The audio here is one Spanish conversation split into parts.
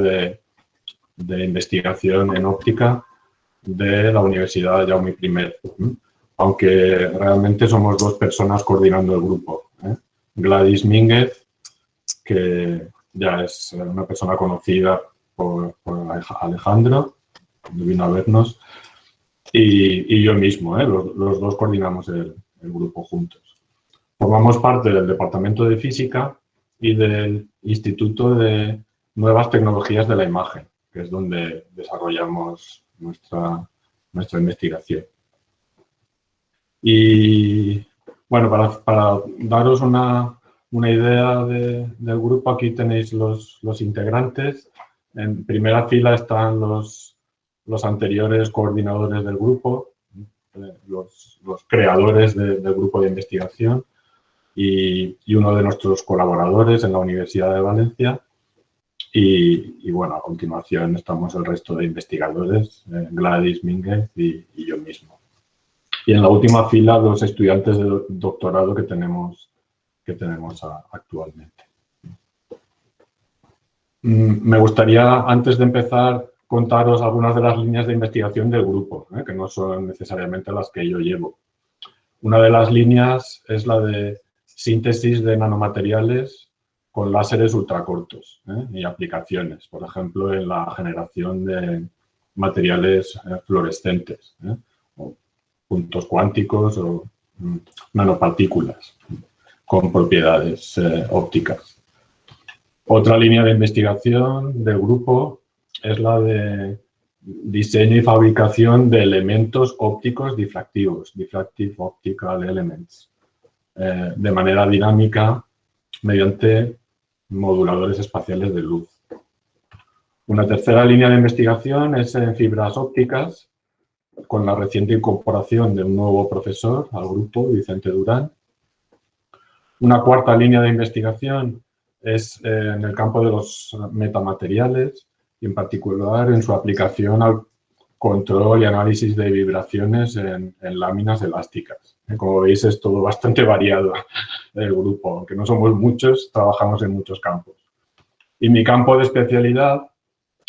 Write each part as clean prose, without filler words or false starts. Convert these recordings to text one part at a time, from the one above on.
grupo de investigación en óptica de la Universidad Jaume I, aunque realmente somos 2 personas coordinando el grupo. Gladys Mínguez, que ya es una persona conocida por Alejandro, que vino a vernos, y yo mismo, los 2 coordinamos el grupo juntos. Formamos parte del Departamento de Física y del Instituto de Nuevas Tecnologías de la Imagen, que es donde desarrollamos nuestra investigación. Y bueno, para daros una idea del grupo, aquí tenéis los integrantes. En primera fila están los anteriores coordinadores del grupo, los creadores del grupo de investigación y uno de nuestros colaboradores en la Universidad de Valencia. Y bueno, a continuación estamos el resto de investigadores, Gladys Mínguez y yo mismo. Y en la última fila los estudiantes de doctorado que tenemos actualmente. Me gustaría, antes de empezar, contaros algunas de las líneas de investigación del grupo, que no son necesariamente las que yo llevo. Una de las líneas es la de síntesis de nanomateriales con láseres ultracortos y aplicaciones, por ejemplo, en la generación de materiales fluorescentes, o puntos cuánticos o nanopartículas con propiedades ópticas. Otra línea de investigación del grupo es la de diseño y fabricación de elementos ópticos difractivos, Diffractive Optical Elements, de manera dinámica mediante moduladores espaciales de luz. Una tercera línea de investigación es en fibras ópticas, con la reciente incorporación de un nuevo profesor al grupo, Vicente Durán. Una cuarta línea de investigación es en el campo de los metamateriales y en particular en su aplicación al control y análisis de vibraciones en láminas elásticas. Como veis, es todo bastante variado el grupo. Aunque no somos muchos, trabajamos en muchos campos. Y mi campo de especialidad,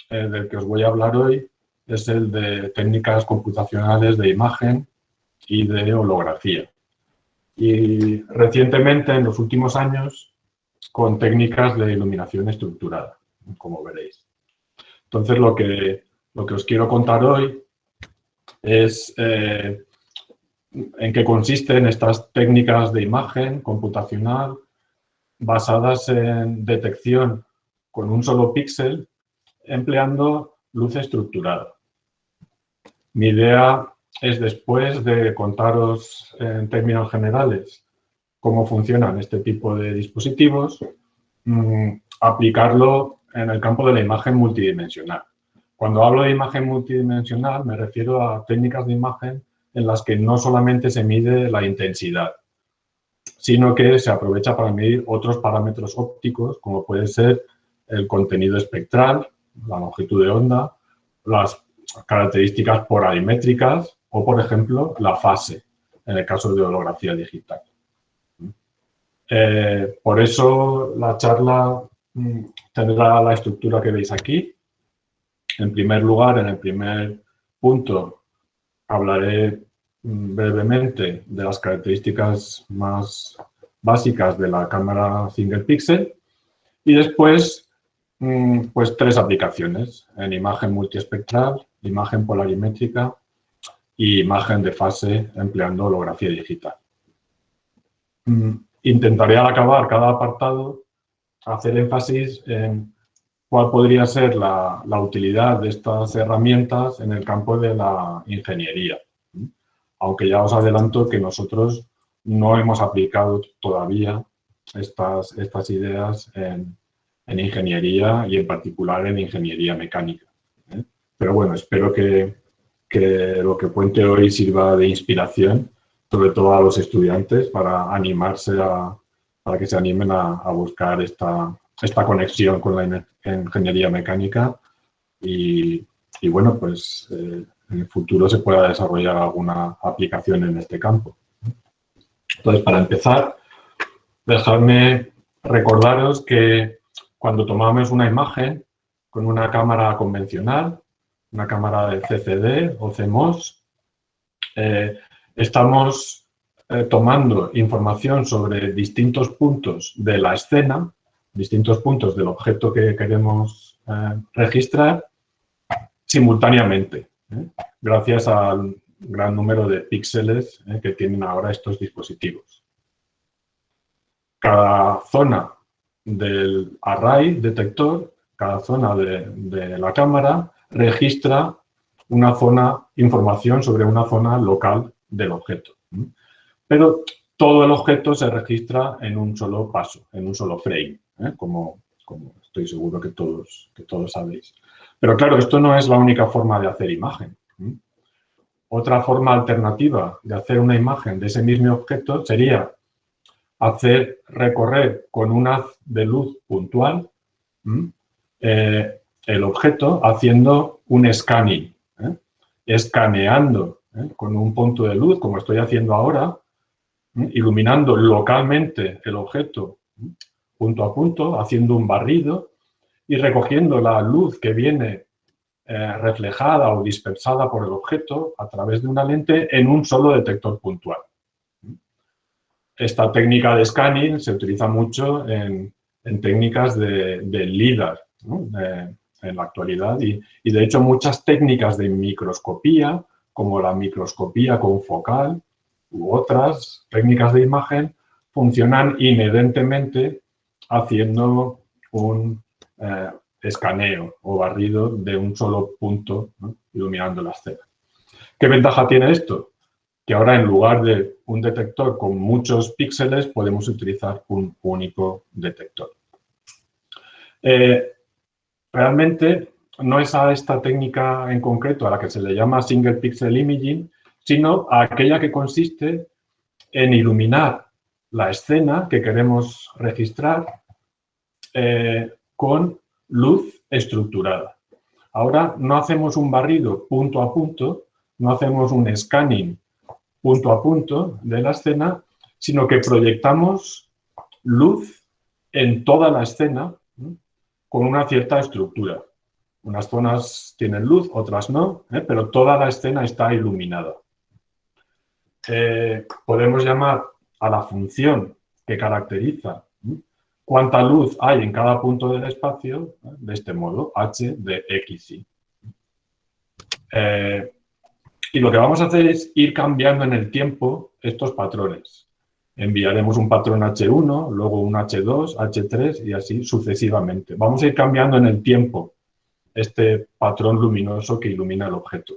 del que os voy a hablar hoy, es el de técnicas computacionales de imagen y de holografía. Y recientemente, en los últimos años, con técnicas de iluminación estructurada, como veréis. Entonces, lo que os quiero contar hoy es en qué consisten estas técnicas de imagen computacional basadas en detección con un solo píxel empleando luz estructurada. Mi idea es, después de contaros en términos generales cómo funcionan este tipo de dispositivos, aplicarlo en el campo de la imagen multidimensional. Cuando hablo de imagen multidimensional me refiero a técnicas de imagen en las que no solamente se mide la intensidad, sino que se aprovecha para medir otros parámetros ópticos, como puede ser el contenido espectral, la longitud de onda, las características polarimétricas o, por ejemplo, la fase, en el caso de holografía digital. Por eso la charla tendrá la estructura que veis aquí. En primer lugar, en el primer punto, hablaré brevemente de las características más básicas de la cámara single pixel y después pues 3 aplicaciones en imagen multiespectral, imagen polarimétrica y imagen de fase empleando holografía digital. Intentaré al acabar cada apartado hacer énfasis en cuál podría ser la utilidad de estas herramientas en el campo de la ingeniería. Aunque ya os adelanto que nosotros no hemos aplicado todavía estas ideas en ingeniería y en particular en ingeniería mecánica. Pero bueno, espero que lo que cuente hoy sirva de inspiración, sobre todo a los estudiantes, para animarse para que se animen a buscar esta conexión con la ingeniería mecánica y bueno, pues en el futuro se pueda desarrollar alguna aplicación en este campo. Entonces, para empezar, dejadme recordaros que cuando tomamos una imagen, con una cámara convencional, una cámara de CCD o CMOS. Estamos tomando información sobre distintos puntos de la escena, distintos puntos del objeto que queremos registrar simultáneamente, gracias al gran número de píxeles que tienen ahora estos dispositivos. Cada zona del array detector, cada zona de la cámara, registra información sobre una zona local del objeto. Pero todo el objeto se registra en un solo paso, en un solo frame, como estoy seguro que todos sabéis. Pero claro, esto no es la única forma de hacer imagen. Otra forma alternativa de hacer una imagen de ese mismo objeto sería hacer recorrer con un haz de luz puntual el objeto haciendo un scanning, escaneando con un punto de luz, como estoy haciendo ahora, iluminando localmente el objeto punto a punto, haciendo un barrido y recogiendo la luz que viene reflejada o dispersada por el objeto a través de una lente en un solo detector puntual. Esta técnica de scanning se utiliza mucho en técnicas de LIDAR, ¿no? En la actualidad y de hecho muchas técnicas de microscopía, como la microscopía confocal u otras técnicas de imagen, funcionan inherentemente haciendo un escaneo o barrido de un solo punto, ¿no? Iluminando la escena. ¿Qué ventaja tiene esto? Que ahora en lugar de un detector con muchos píxeles podemos utilizar un único detector. Realmente no es a esta técnica en concreto a la que se le llama Single Pixel Imaging, sino a aquella que consiste en iluminar la escena que queremos registrar con luz estructurada. Ahora no hacemos un barrido punto a punto, no hacemos un scanning punto a punto de la escena, sino que proyectamos luz en toda la escena con una cierta estructura. Unas zonas tienen luz, otras no, pero toda la escena está iluminada. Podemos llamar a la función que caracteriza cuánta luz hay en cada punto del espacio de este modo, h de xy. Y lo que vamos a hacer es ir cambiando en el tiempo estos patrones. Enviaremos un patrón H1, luego un H2, H3 y así sucesivamente. Vamos a ir cambiando en el tiempo este patrón luminoso que ilumina el objeto.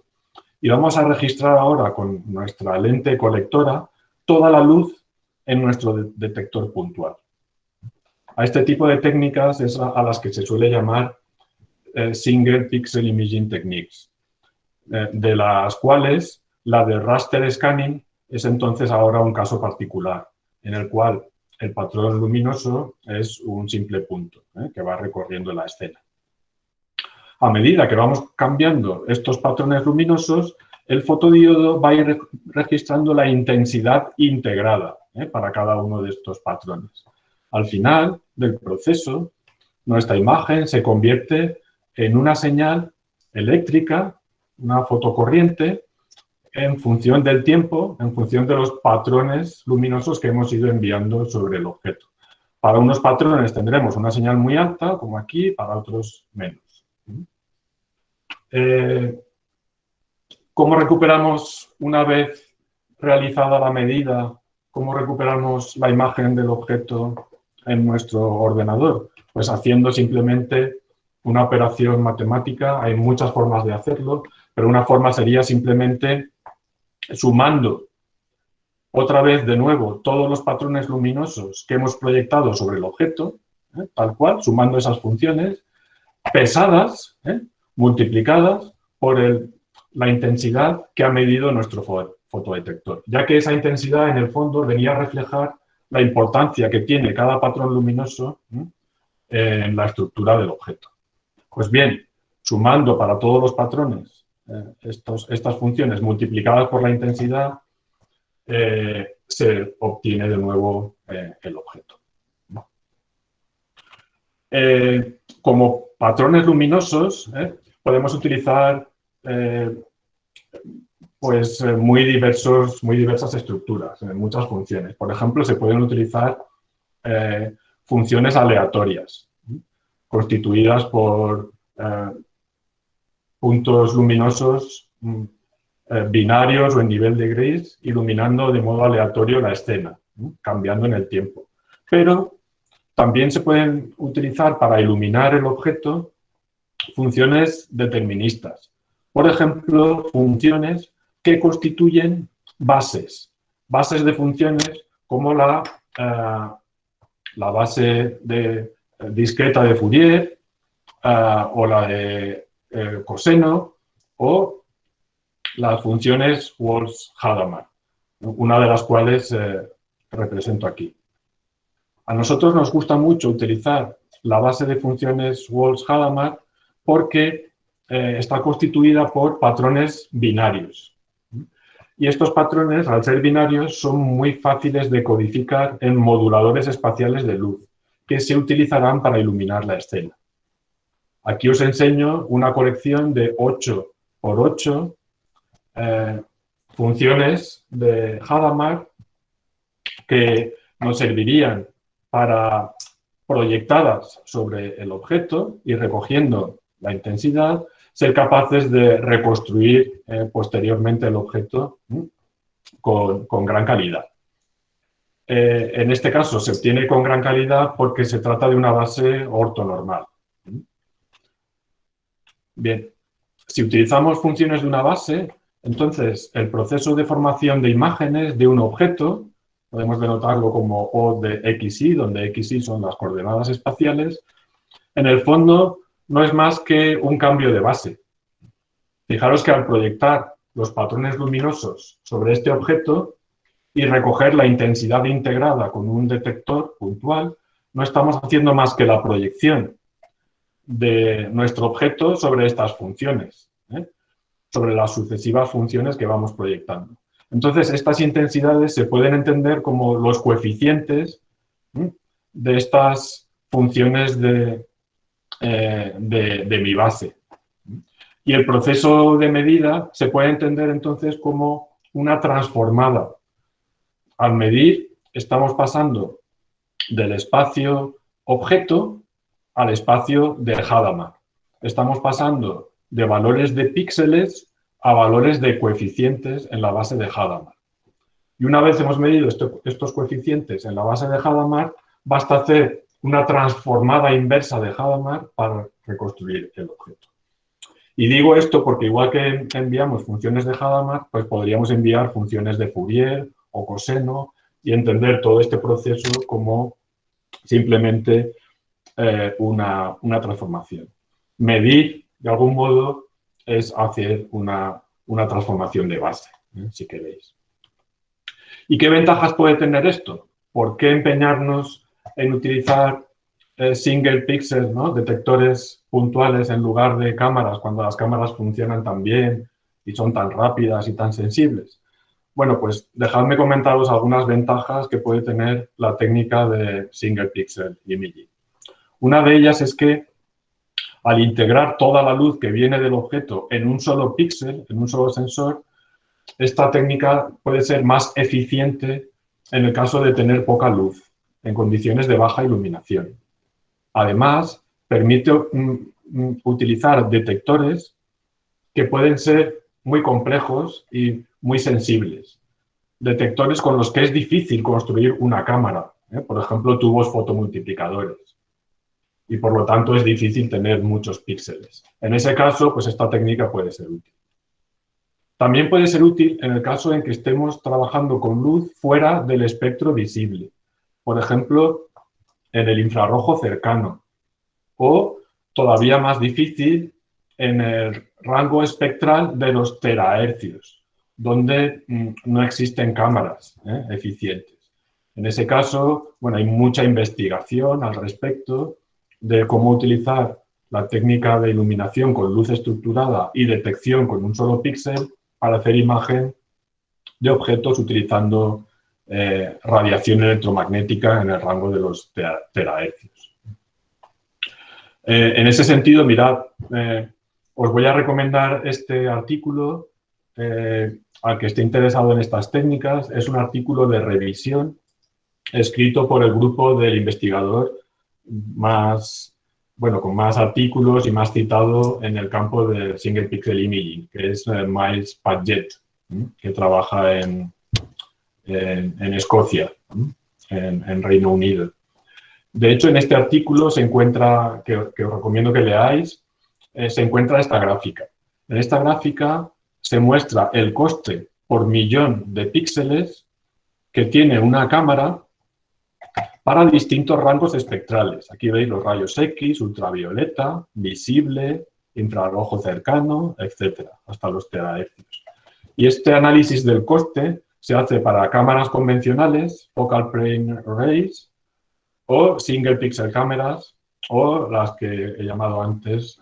Y vamos a registrar ahora con nuestra lente colectora toda la luz en nuestro detector puntual. A este tipo de técnicas es a las que se suele llamar Single Pixel Imaging Techniques, de las cuales la de raster scanning es entonces ahora un caso particular, en el cual el patrón luminoso es un simple punto que va recorriendo la escena. A medida que vamos cambiando estos patrones luminosos, el fotodiodo va a ir registrando la intensidad integrada para cada uno de estos patrones. Al final del proceso, nuestra imagen se convierte en una señal eléctrica, una fotocorriente, en función del tiempo, en función de los patrones luminosos que hemos ido enviando sobre el objeto. Para unos patrones tendremos una señal muy alta, como aquí, para otros menos. ¿Cómo recuperamos, una vez realizada la medida, cómo recuperamos la imagen del objeto en nuestro ordenador? Pues haciendo simplemente una operación matemática. Hay muchas formas de hacerlo, pero una forma sería simplemente sumando otra vez de nuevo todos los patrones luminosos que hemos proyectado sobre el objeto, tal cual, sumando esas funciones, pesadas, multiplicadas por la intensidad que ha medido nuestro fotodetector, ya que esa intensidad en el fondo venía a reflejar la importancia que tiene cada patrón luminoso en la estructura del objeto. Pues bien, sumando para todos los patrones estas funciones multiplicadas por la intensidad, se obtiene de nuevo el objeto. Como patrones luminosos, podemos utilizar muy diversas estructuras, muchas funciones. Por ejemplo, se pueden utilizar funciones aleatorias, constituidas por puntos luminosos binarios o en nivel de gris, iluminando de modo aleatorio la escena, cambiando en el tiempo. Pero también se pueden utilizar para iluminar el objeto funciones deterministas. Por ejemplo, funciones que constituyen bases de funciones como la base discreta de Fourier o la de coseno o las funciones Walsh-Hadamard, una de las cuales represento aquí. A nosotros nos gusta mucho utilizar la base de funciones Walsh-Hadamard porque está constituida por patrones binarios. Y estos patrones, al ser binarios, son muy fáciles de codificar en moduladores espaciales de luz, que se utilizarán para iluminar la escena. Aquí os enseño una colección de 8 por 8 funciones de Hadamard que nos servirían para, proyectadas sobre el objeto y recogiendo la intensidad, ser capaces de reconstruir posteriormente el objeto con gran calidad. En este caso se obtiene con gran calidad porque se trata de una base ortonormal. Bien, si utilizamos funciones de una base, entonces el proceso de formación de imágenes de un objeto, podemos denotarlo como O de XY, donde XY son las coordenadas espaciales, en el fondo no es más que un cambio de base. Fijaros que al proyectar los patrones luminosos sobre este objeto y recoger la intensidad integrada con un detector puntual, no estamos haciendo más que la proyección de nuestro objeto sobre estas funciones, sobre las sucesivas funciones que vamos proyectando. Entonces, estas intensidades se pueden entender como los coeficientes de estas funciones de mi base. Y el proceso de medida se puede entender entonces como una transformada. Al medir, estamos pasando del espacio objeto al espacio de Hadamard. Estamos pasando de valores de píxeles a valores de coeficientes en la base de Hadamard. Y una vez hemos medido estos coeficientes en la base de Hadamard, basta hacer una transformada inversa de Hadamard para reconstruir el objeto. Y digo esto porque igual que enviamos funciones de Hadamard, pues podríamos enviar funciones de Fourier o coseno y entender todo este proceso como simplemente una transformación. Medir, de algún modo, es hacer una transformación de base, si queréis. ¿Y qué ventajas puede tener esto? ¿Por qué empeñarnos en utilizar single pixel, ¿no? Detectores puntuales en lugar de cámaras, cuando las cámaras funcionan tan bien y son tan rápidas y tan sensibles? Bueno, pues dejadme comentaros algunas ventajas que puede tener la técnica de single pixel imaging. Una de ellas es que al integrar toda la luz que viene del objeto en un solo píxel, en un solo sensor, esta técnica puede ser más eficiente en el caso de tener poca luz, en condiciones de baja iluminación. Además, permite utilizar detectores que pueden ser muy complejos y muy sensibles. Detectores con los que es difícil construir una cámara, por ejemplo, tubos fotomultiplicadores. Y por lo tanto es difícil tener muchos píxeles. En ese caso, pues esta técnica puede ser útil. También puede ser útil en el caso en que estemos trabajando con luz fuera del espectro visible. Por ejemplo, en el infrarrojo cercano. O, todavía más difícil, en el rango espectral de los terahercios, donde no existen cámaras eficientes. En ese caso, bueno, hay mucha investigación al respecto de cómo utilizar la técnica de iluminación con luz estructurada y detección con un solo píxel para hacer imagen de objetos utilizando radiación electromagnética en el rango de los terahercios. En ese sentido, mirad, os voy a recomendar este artículo al que esté interesado en estas técnicas. Es un artículo de revisión escrito por el grupo del investigador más, bueno, con más artículos y más citado en el campo del Single Pixel Imaging, que es Miles Padgett, que trabaja en Escocia, en Reino Unido. De hecho, en este artículo se encuentra, que os recomiendo que leáis, se encuentra esta gráfica. En esta gráfica se muestra el coste por millón de píxeles que tiene una cámara para distintos rangos espectrales. Aquí veis los rayos X, ultravioleta, visible, infrarrojo cercano, etcétera, hasta los terahercios. Y este análisis del coste se hace para cámaras convencionales, focal plane arrays, o single pixel cámaras, o las que he llamado antes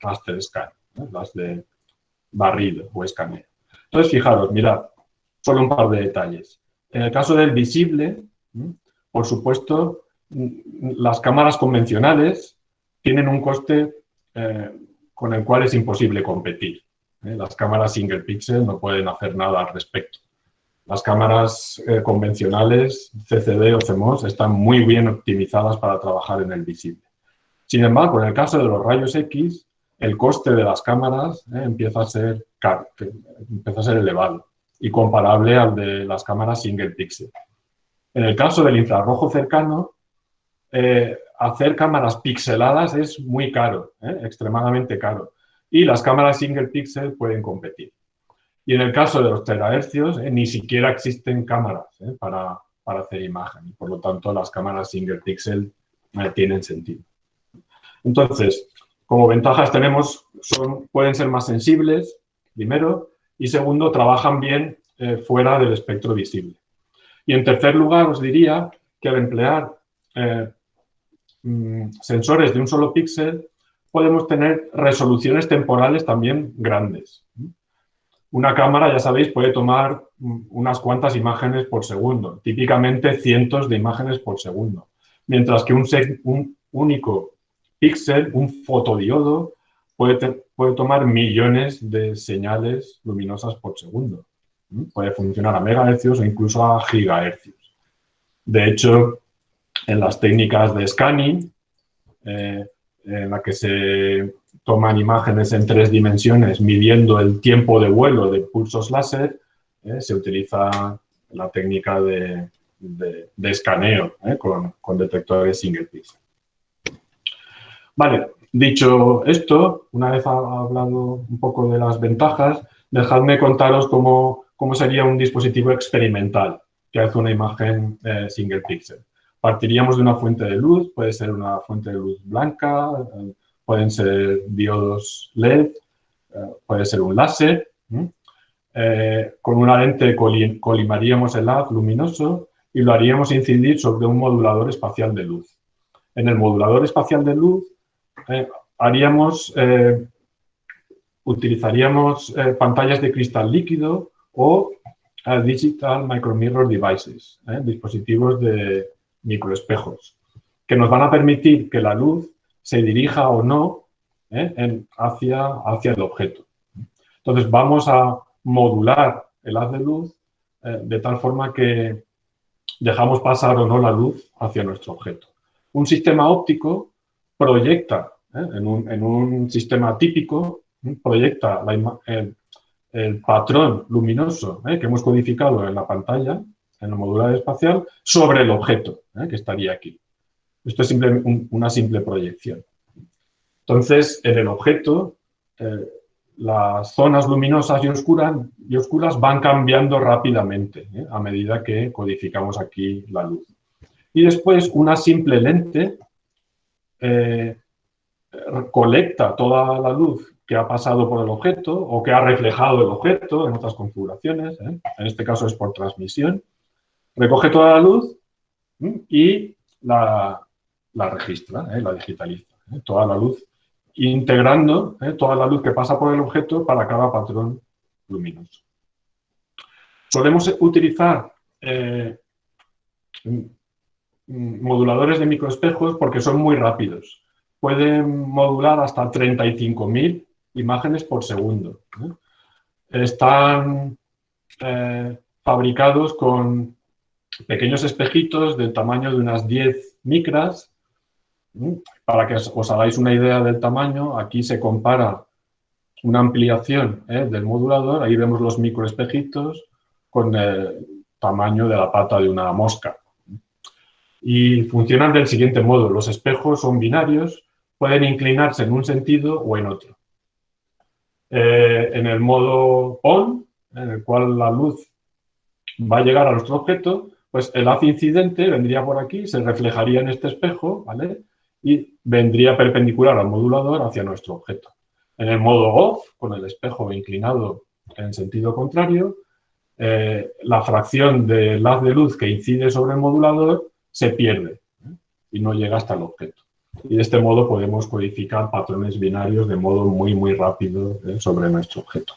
raster scan, las de barrido o escaneo. Entonces, fijaros, mirad, solo un par de detalles. En el caso del visible, por supuesto, las cámaras convencionales tienen un coste con el cual es imposible competir. Las cámaras single pixel no pueden hacer nada al respecto. Las cámaras convencionales, CCD o CMOS, están muy bien optimizadas para trabajar en el visible. Sin embargo, en el caso de los rayos X, el coste de las cámaras empieza a ser caro, empieza a ser elevado y comparable al de las cámaras single pixel. En el caso del infrarrojo cercano, hacer cámaras pixeladas es muy caro, extremadamente caro. Y las cámaras single pixel pueden competir. Y en el caso de los terahercios, ni siquiera existen cámaras para hacer imagen. Por lo tanto, las cámaras single pixel tienen sentido. Entonces, como ventajas tenemos, pueden ser más sensibles, primero, y segundo, trabajan bien fuera del espectro visible. Y en tercer lugar, os diría que al emplear sensores de un solo píxel, podemos tener resoluciones temporales también grandes. Una cámara, ya sabéis, puede tomar unas cuantas imágenes por segundo, típicamente cientos de imágenes por segundo, mientras que un único píxel, un fotodiodo, puede tomar millones de señales luminosas por segundo. Puede funcionar a megahercios o incluso a gigahercios. De hecho, en las técnicas de scanning, en la que se toman imágenes en 3 dimensiones midiendo el tiempo de vuelo de pulsos láser, se utiliza la técnica de escaneo con detectores single pixel. Vale, dicho esto, una vez hablado un poco de las ventajas, dejadme contaros cómo sería un dispositivo experimental que hace una imagen single pixel. Partiríamos de una fuente de luz, puede ser una fuente de luz blanca, pueden ser diodos LED, puede ser un láser. Con una lente colimaríamos el haz luminoso y lo haríamos incidir sobre un modulador espacial de luz. En el modulador espacial de luz utilizaríamos pantallas de cristal líquido o Digital Micromirror Devices, dispositivos de microespejos, que nos van a permitir que la luz se dirija o no hacia el objeto. Entonces vamos a modular el haz de luz de tal forma que dejamos pasar o no la luz hacia nuestro objeto. Un sistema óptico proyecta, en un sistema típico, proyecta el patrón luminoso que hemos codificado en la pantalla, en el modulador espacial, sobre el objeto que estaría aquí. Esto es una simple proyección. Entonces, en el objeto, las zonas luminosas y oscuras van cambiando rápidamente a medida que codificamos aquí la luz. Y después, una simple lente colecta toda la luz que ha pasado por el objeto o que ha reflejado el objeto en otras configuraciones, en este caso es por transmisión, recoge toda la luz y la registra, la digitaliza, toda la luz, integrando toda la luz que pasa por el objeto para cada patrón luminoso. Solemos utilizar moduladores de microespejos porque son muy rápidos. pueden modular hasta 35.000 imágenes por segundo. Están fabricados con pequeños espejitos del tamaño de unas 10 micras. Para que os hagáis una idea del tamaño, aquí se compara una ampliación del modulador, ahí vemos los microespejitos con el tamaño de la pata de una mosca. Y funcionan del siguiente modo: los espejos son binarios, pueden inclinarse en un sentido o en otro. En el modo on, en el cual la luz va a llegar a nuestro objeto, pues el haz incidente vendría por aquí, se reflejaría en este espejo, ¿vale? Y vendría perpendicular al modulador hacia nuestro objeto. En el modo off, con el espejo inclinado en sentido contrario, la fracción del haz de luz que incide sobre el modulador se pierde, y no llega hasta el objeto. Y de este modo podemos codificar patrones binarios de modo muy, muy rápido sobre nuestro objeto.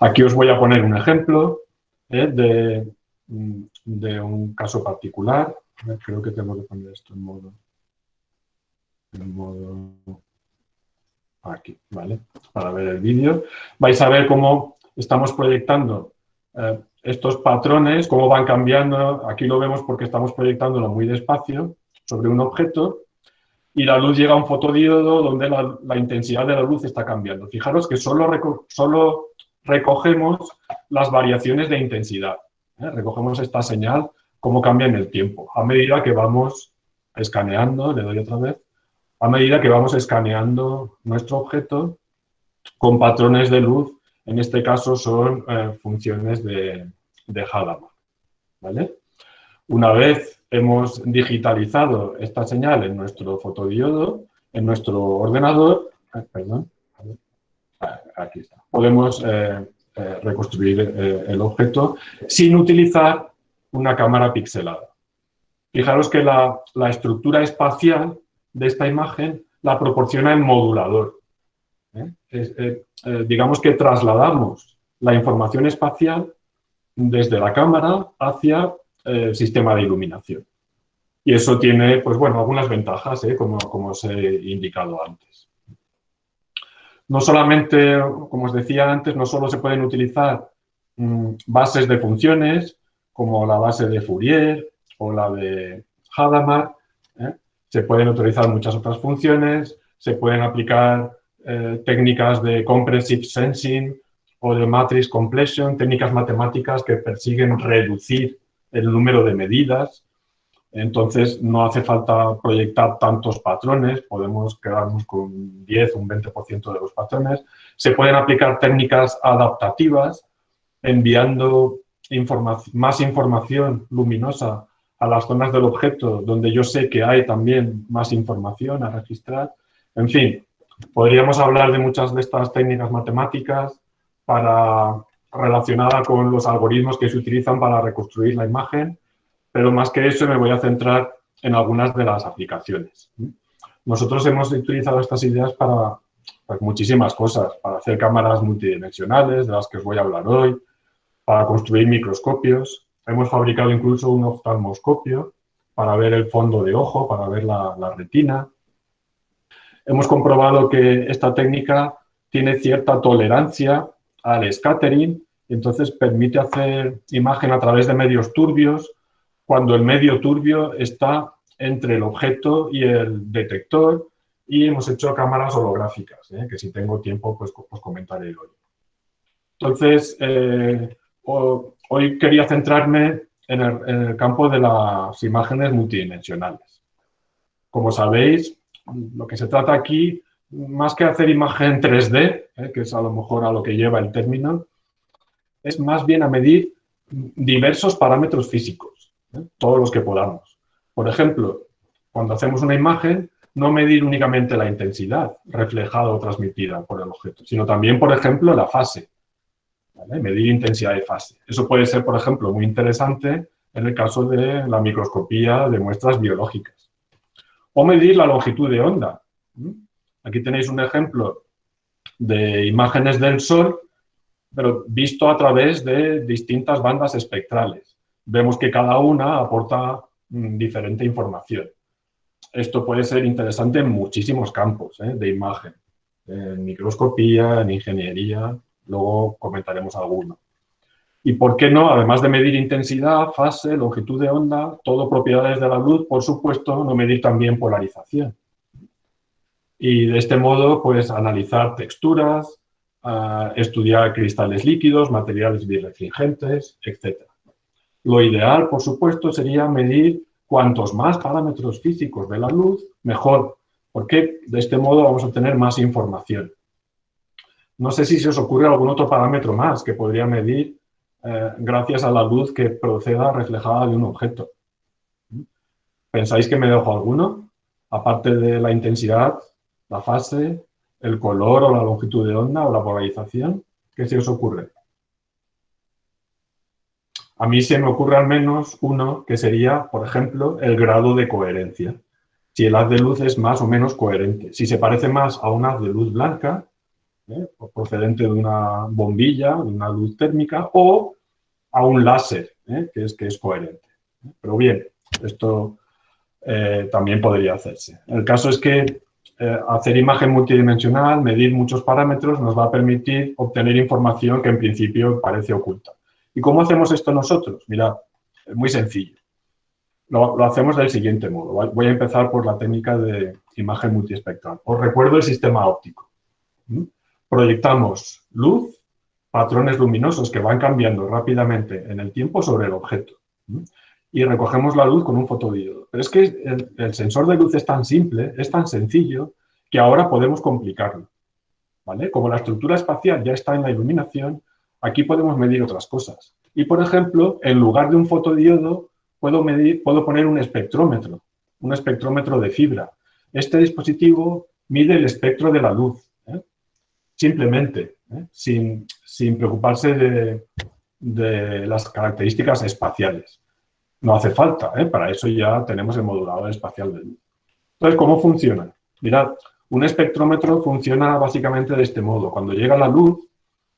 Aquí os voy a poner un ejemplo de un caso particular. Creo que tengo que poner esto en modo aquí, ¿vale? Para ver el vídeo. Vais a ver cómo estamos proyectando estos patrones, cómo van cambiando. Aquí lo vemos porque estamos proyectándolo muy despacio sobre un objeto y la luz llega a un fotodiodo donde la intensidad de la luz está cambiando. Fijaros que solo recogemos las variaciones de intensidad. Recogemos esta señal, cómo cambia en el tiempo. A medida que vamos escaneando, le doy otra vez, a medida que vamos escaneando nuestro objeto con patrones de luz, en este caso son funciones de Hadamard, ¿vale? Una vez hemos digitalizado esta señal en nuestro fotodiodo, en nuestro ordenador, aquí está, podemos reconstruir el objeto sin utilizar una cámara pixelada. Fijaros que la estructura espacial de esta imagen la proporciona el modulador. Digamos que trasladamos la información espacial desde la cámara hacia el sistema de iluminación. Y eso tiene, pues bueno, algunas ventajas, como os he indicado antes. No solamente, como os decía antes, no solo se pueden utilizar bases de funciones, como la base de Fourier o la de Hadamard, se pueden utilizar muchas otras funciones, se pueden aplicar técnicas de compressive sensing o de matrix completion, técnicas matemáticas que persiguen reducir el número de medidas. Entonces, no hace falta proyectar tantos patrones, podemos quedarnos con 10 o un 20% de los patrones. Se pueden aplicar técnicas adaptativas, enviando más información luminosa a las zonas del objeto donde yo sé que hay también más información a registrar. En fin, podríamos hablar de muchas de estas técnicas matemáticas relacionadas con los algoritmos que se utilizan para reconstruir la imagen, pero más que eso me voy a centrar en algunas de las aplicaciones. Nosotros hemos utilizado estas ideas para muchísimas cosas, para hacer cámaras multidimensionales, de las que os voy a hablar hoy, para construir microscopios. Hemos fabricado incluso un oftalmoscopio para ver el fondo de ojo, para ver la retina. Hemos comprobado que esta técnica tiene cierta tolerancia al scattering, entonces permite hacer imagen a través de medios turbios, cuando el medio turbio está entre el objeto y el detector, y hemos hecho cámaras holográficas, que si tengo tiempo pues comentaré hoy. Entonces, hoy quería centrarme en el campo de las imágenes multidimensionales. Como sabéis, lo que se trata aquí, más que hacer imagen 3D, que es a lo mejor a lo que lleva el término, es más bien a medir diversos parámetros físicos, todos los que podamos. Por ejemplo, cuando hacemos una imagen, no medir únicamente la intensidad reflejada o transmitida por el objeto, sino también, por ejemplo, la fase. ¿Vale? Medir intensidad de fase. Eso puede ser, por ejemplo, muy interesante en el caso de la microscopía de muestras biológicas. O medir la longitud de onda. Aquí tenéis un ejemplo de imágenes del Sol, pero visto a través de distintas bandas espectrales. Vemos que cada una aporta diferente información. esto puede ser interesante en muchísimos campos de imagen, en microscopía, en ingeniería, luego comentaremos alguno. ¿Y por qué no? Además de medir intensidad, fase, longitud de onda, todo propiedades de la luz, por supuesto, no medir también polarización. Y de este modo, pues, analizar texturas, estudiar cristales líquidos, materiales birrefringentes, etc. Lo ideal, por supuesto, sería medir cuantos más parámetros físicos de la luz, mejor, porque de este modo vamos a obtener más información. No sé si se os ocurre algún otro parámetro más que podría medir gracias a la luz que proceda reflejada de un objeto. ¿Pensáis que me dejo alguno? Aparte de la intensidad, la fase, el color o la longitud de onda o la polarización, ¿qué se os ocurre? A mí se me ocurre al menos uno que sería, por ejemplo, el grado de coherencia. Si el haz de luz es más o menos coherente. Si se parece más a un haz de luz blanca, procedente de una bombilla, de una luz térmica, o a un láser, que es coherente. Pero bien, esto también podría hacerse. El caso es que hacer imagen multidimensional, medir muchos parámetros, nos va a permitir obtener información que en principio parece oculta. ¿Y cómo hacemos esto nosotros? Mirad, es muy sencillo. Lo hacemos del siguiente modo. Voy a empezar por la técnica de imagen multiespectral. Os recuerdo el sistema óptico. Proyectamos luz, patrones luminosos que van cambiando rápidamente en el tiempo sobre el objeto. Y recogemos la luz con un fotodiodo. Pero es que el sensor de luz es tan simple, es tan sencillo, que ahora podemos complicarlo. ¿Vale? Como la estructura espacial ya está en la iluminación, aquí podemos medir otras cosas. Y, por ejemplo, en lugar de un fotodiodo, puedo poner un espectrómetro de fibra. Este dispositivo mide el espectro de la luz, simplemente, sin preocuparse de las características espaciales. No hace falta, para eso ya tenemos el modulador espacial de luz. Entonces, ¿cómo funciona? Mirad, un espectrómetro funciona básicamente de este modo. Cuando llega la luz,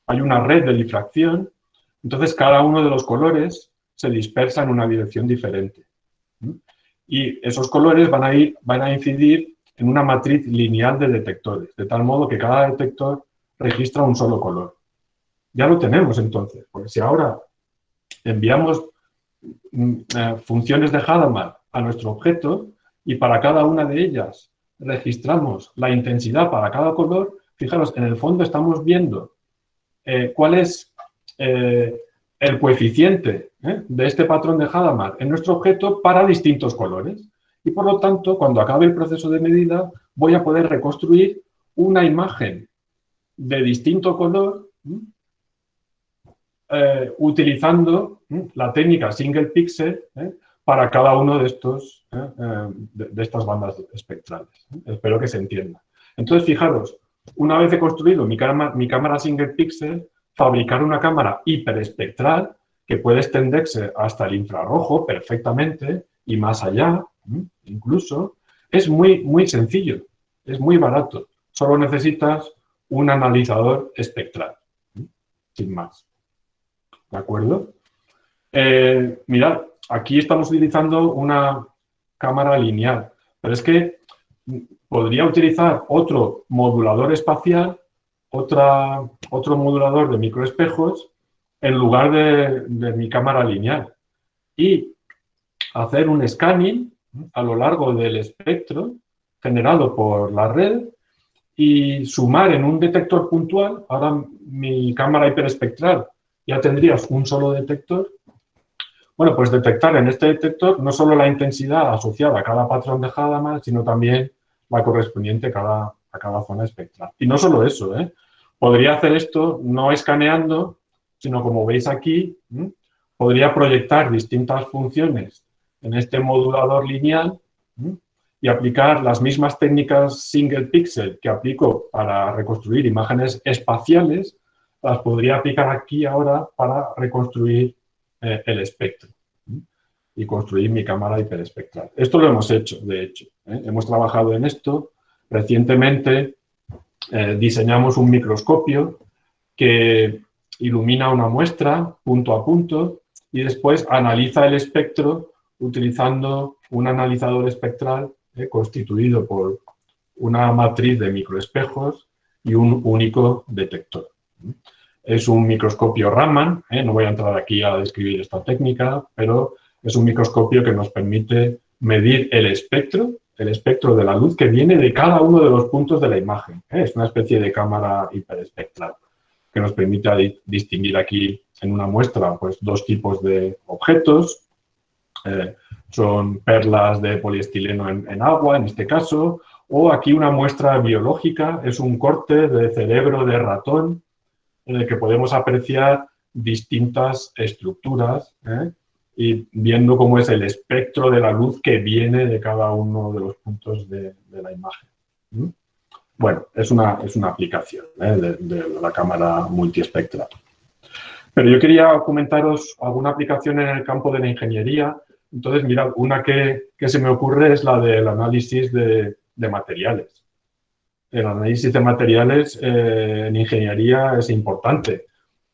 hay una red de difracción, entonces cada uno de los colores se dispersa en una dirección diferente. Y esos colores van a incidir en una matriz lineal de detectores, de tal modo que cada detector registra un solo color. Ya lo tenemos entonces, porque si ahora enviamos funciones de Hadamard a nuestro objeto y para cada una de ellas registramos la intensidad para cada color, fijaros, en el fondo estamos viendo cuál es el coeficiente de este patrón de Hadamard en nuestro objeto para distintos colores. Y por lo tanto, cuando acabe el proceso de medida, voy a poder reconstruir una imagen de distinto color utilizando la técnica single pixel para cada uno de estas bandas espectrales. Espero que se entienda. Entonces, fijaros, una vez he construido mi cámara single pixel, fabricar una cámara hiperespectral que puede extenderse hasta el infrarrojo perfectamente y más allá, incluso, es muy, muy sencillo, es muy barato. Solo necesitas un analizador espectral, sin más. ¿De acuerdo? Mirad, aquí estamos utilizando una cámara lineal, pero es que podría utilizar otro modulador espacial, otro modulador de microespejos, en lugar de mi cámara lineal. Y hacer un scanning a lo largo del espectro generado por la red y sumar en un detector puntual. Ahora mi cámara hiperespectral ya tendrías un solo detector. Bueno, pues detectar en este detector no solo la intensidad asociada a cada patrón de Hadamard, sino también la correspondiente a cada zona espectral. Y no solo eso, podría hacer esto no escaneando, sino como veis aquí, podría proyectar distintas funciones en este modulador lineal y aplicar las mismas técnicas single pixel que aplico para reconstruir imágenes espaciales, las podría aplicar aquí ahora para reconstruir el espectro y construir mi cámara hiperespectral. Esto lo hemos hecho, de hecho. Hemos trabajado en esto. Recientemente diseñamos un microscopio que ilumina una muestra punto a punto y después analiza el espectro utilizando un analizador espectral constituido por una matriz de microespejos y un único detector. Es un microscopio Raman, no voy a entrar aquí a describir esta técnica, pero es un microscopio que nos permite medir el espectro de la luz que viene de cada uno de los puntos de la imagen. Es una especie de cámara hiperespectral que nos permite distinguir aquí en una muestra pues, dos tipos de objetos. Son perlas de poliestileno en agua, en este caso, o aquí una muestra biológica, es un corte de cerebro de ratón en el que podemos apreciar distintas estructuras y viendo cómo es el espectro de la luz que viene de cada uno de los puntos de la imagen. Bueno, es una aplicación de la cámara multiespectral. Pero yo quería comentaros alguna aplicación en el campo de la ingeniería. Entonces, mirad, una que se me ocurre es la del análisis de materiales. El análisis de materiales en ingeniería es importante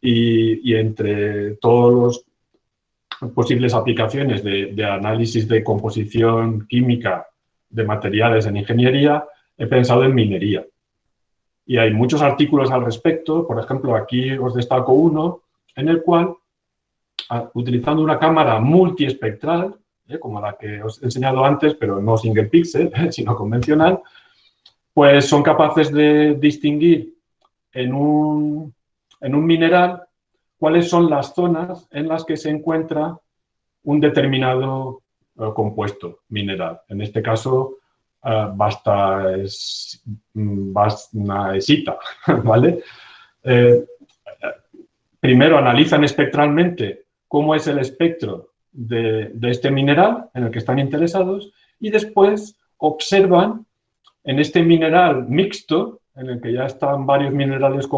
y entre todas las posibles aplicaciones de análisis de composición química de materiales en ingeniería, he pensado en minería. Y hay muchos artículos al respecto. Por ejemplo, aquí os destaco uno en el cual, utilizando una cámara multiespectral, como la que os he enseñado antes, pero no single pixel, sino convencional, pues son capaces de distinguir en un mineral cuáles son las zonas en las que se encuentra un determinado compuesto mineral. En este caso, bastaesita, ¿vale? Primero analizan espectralmente cómo es el espectro de este mineral en el que están interesados y después observan en este mineral mixto, en el que ya están varios minerales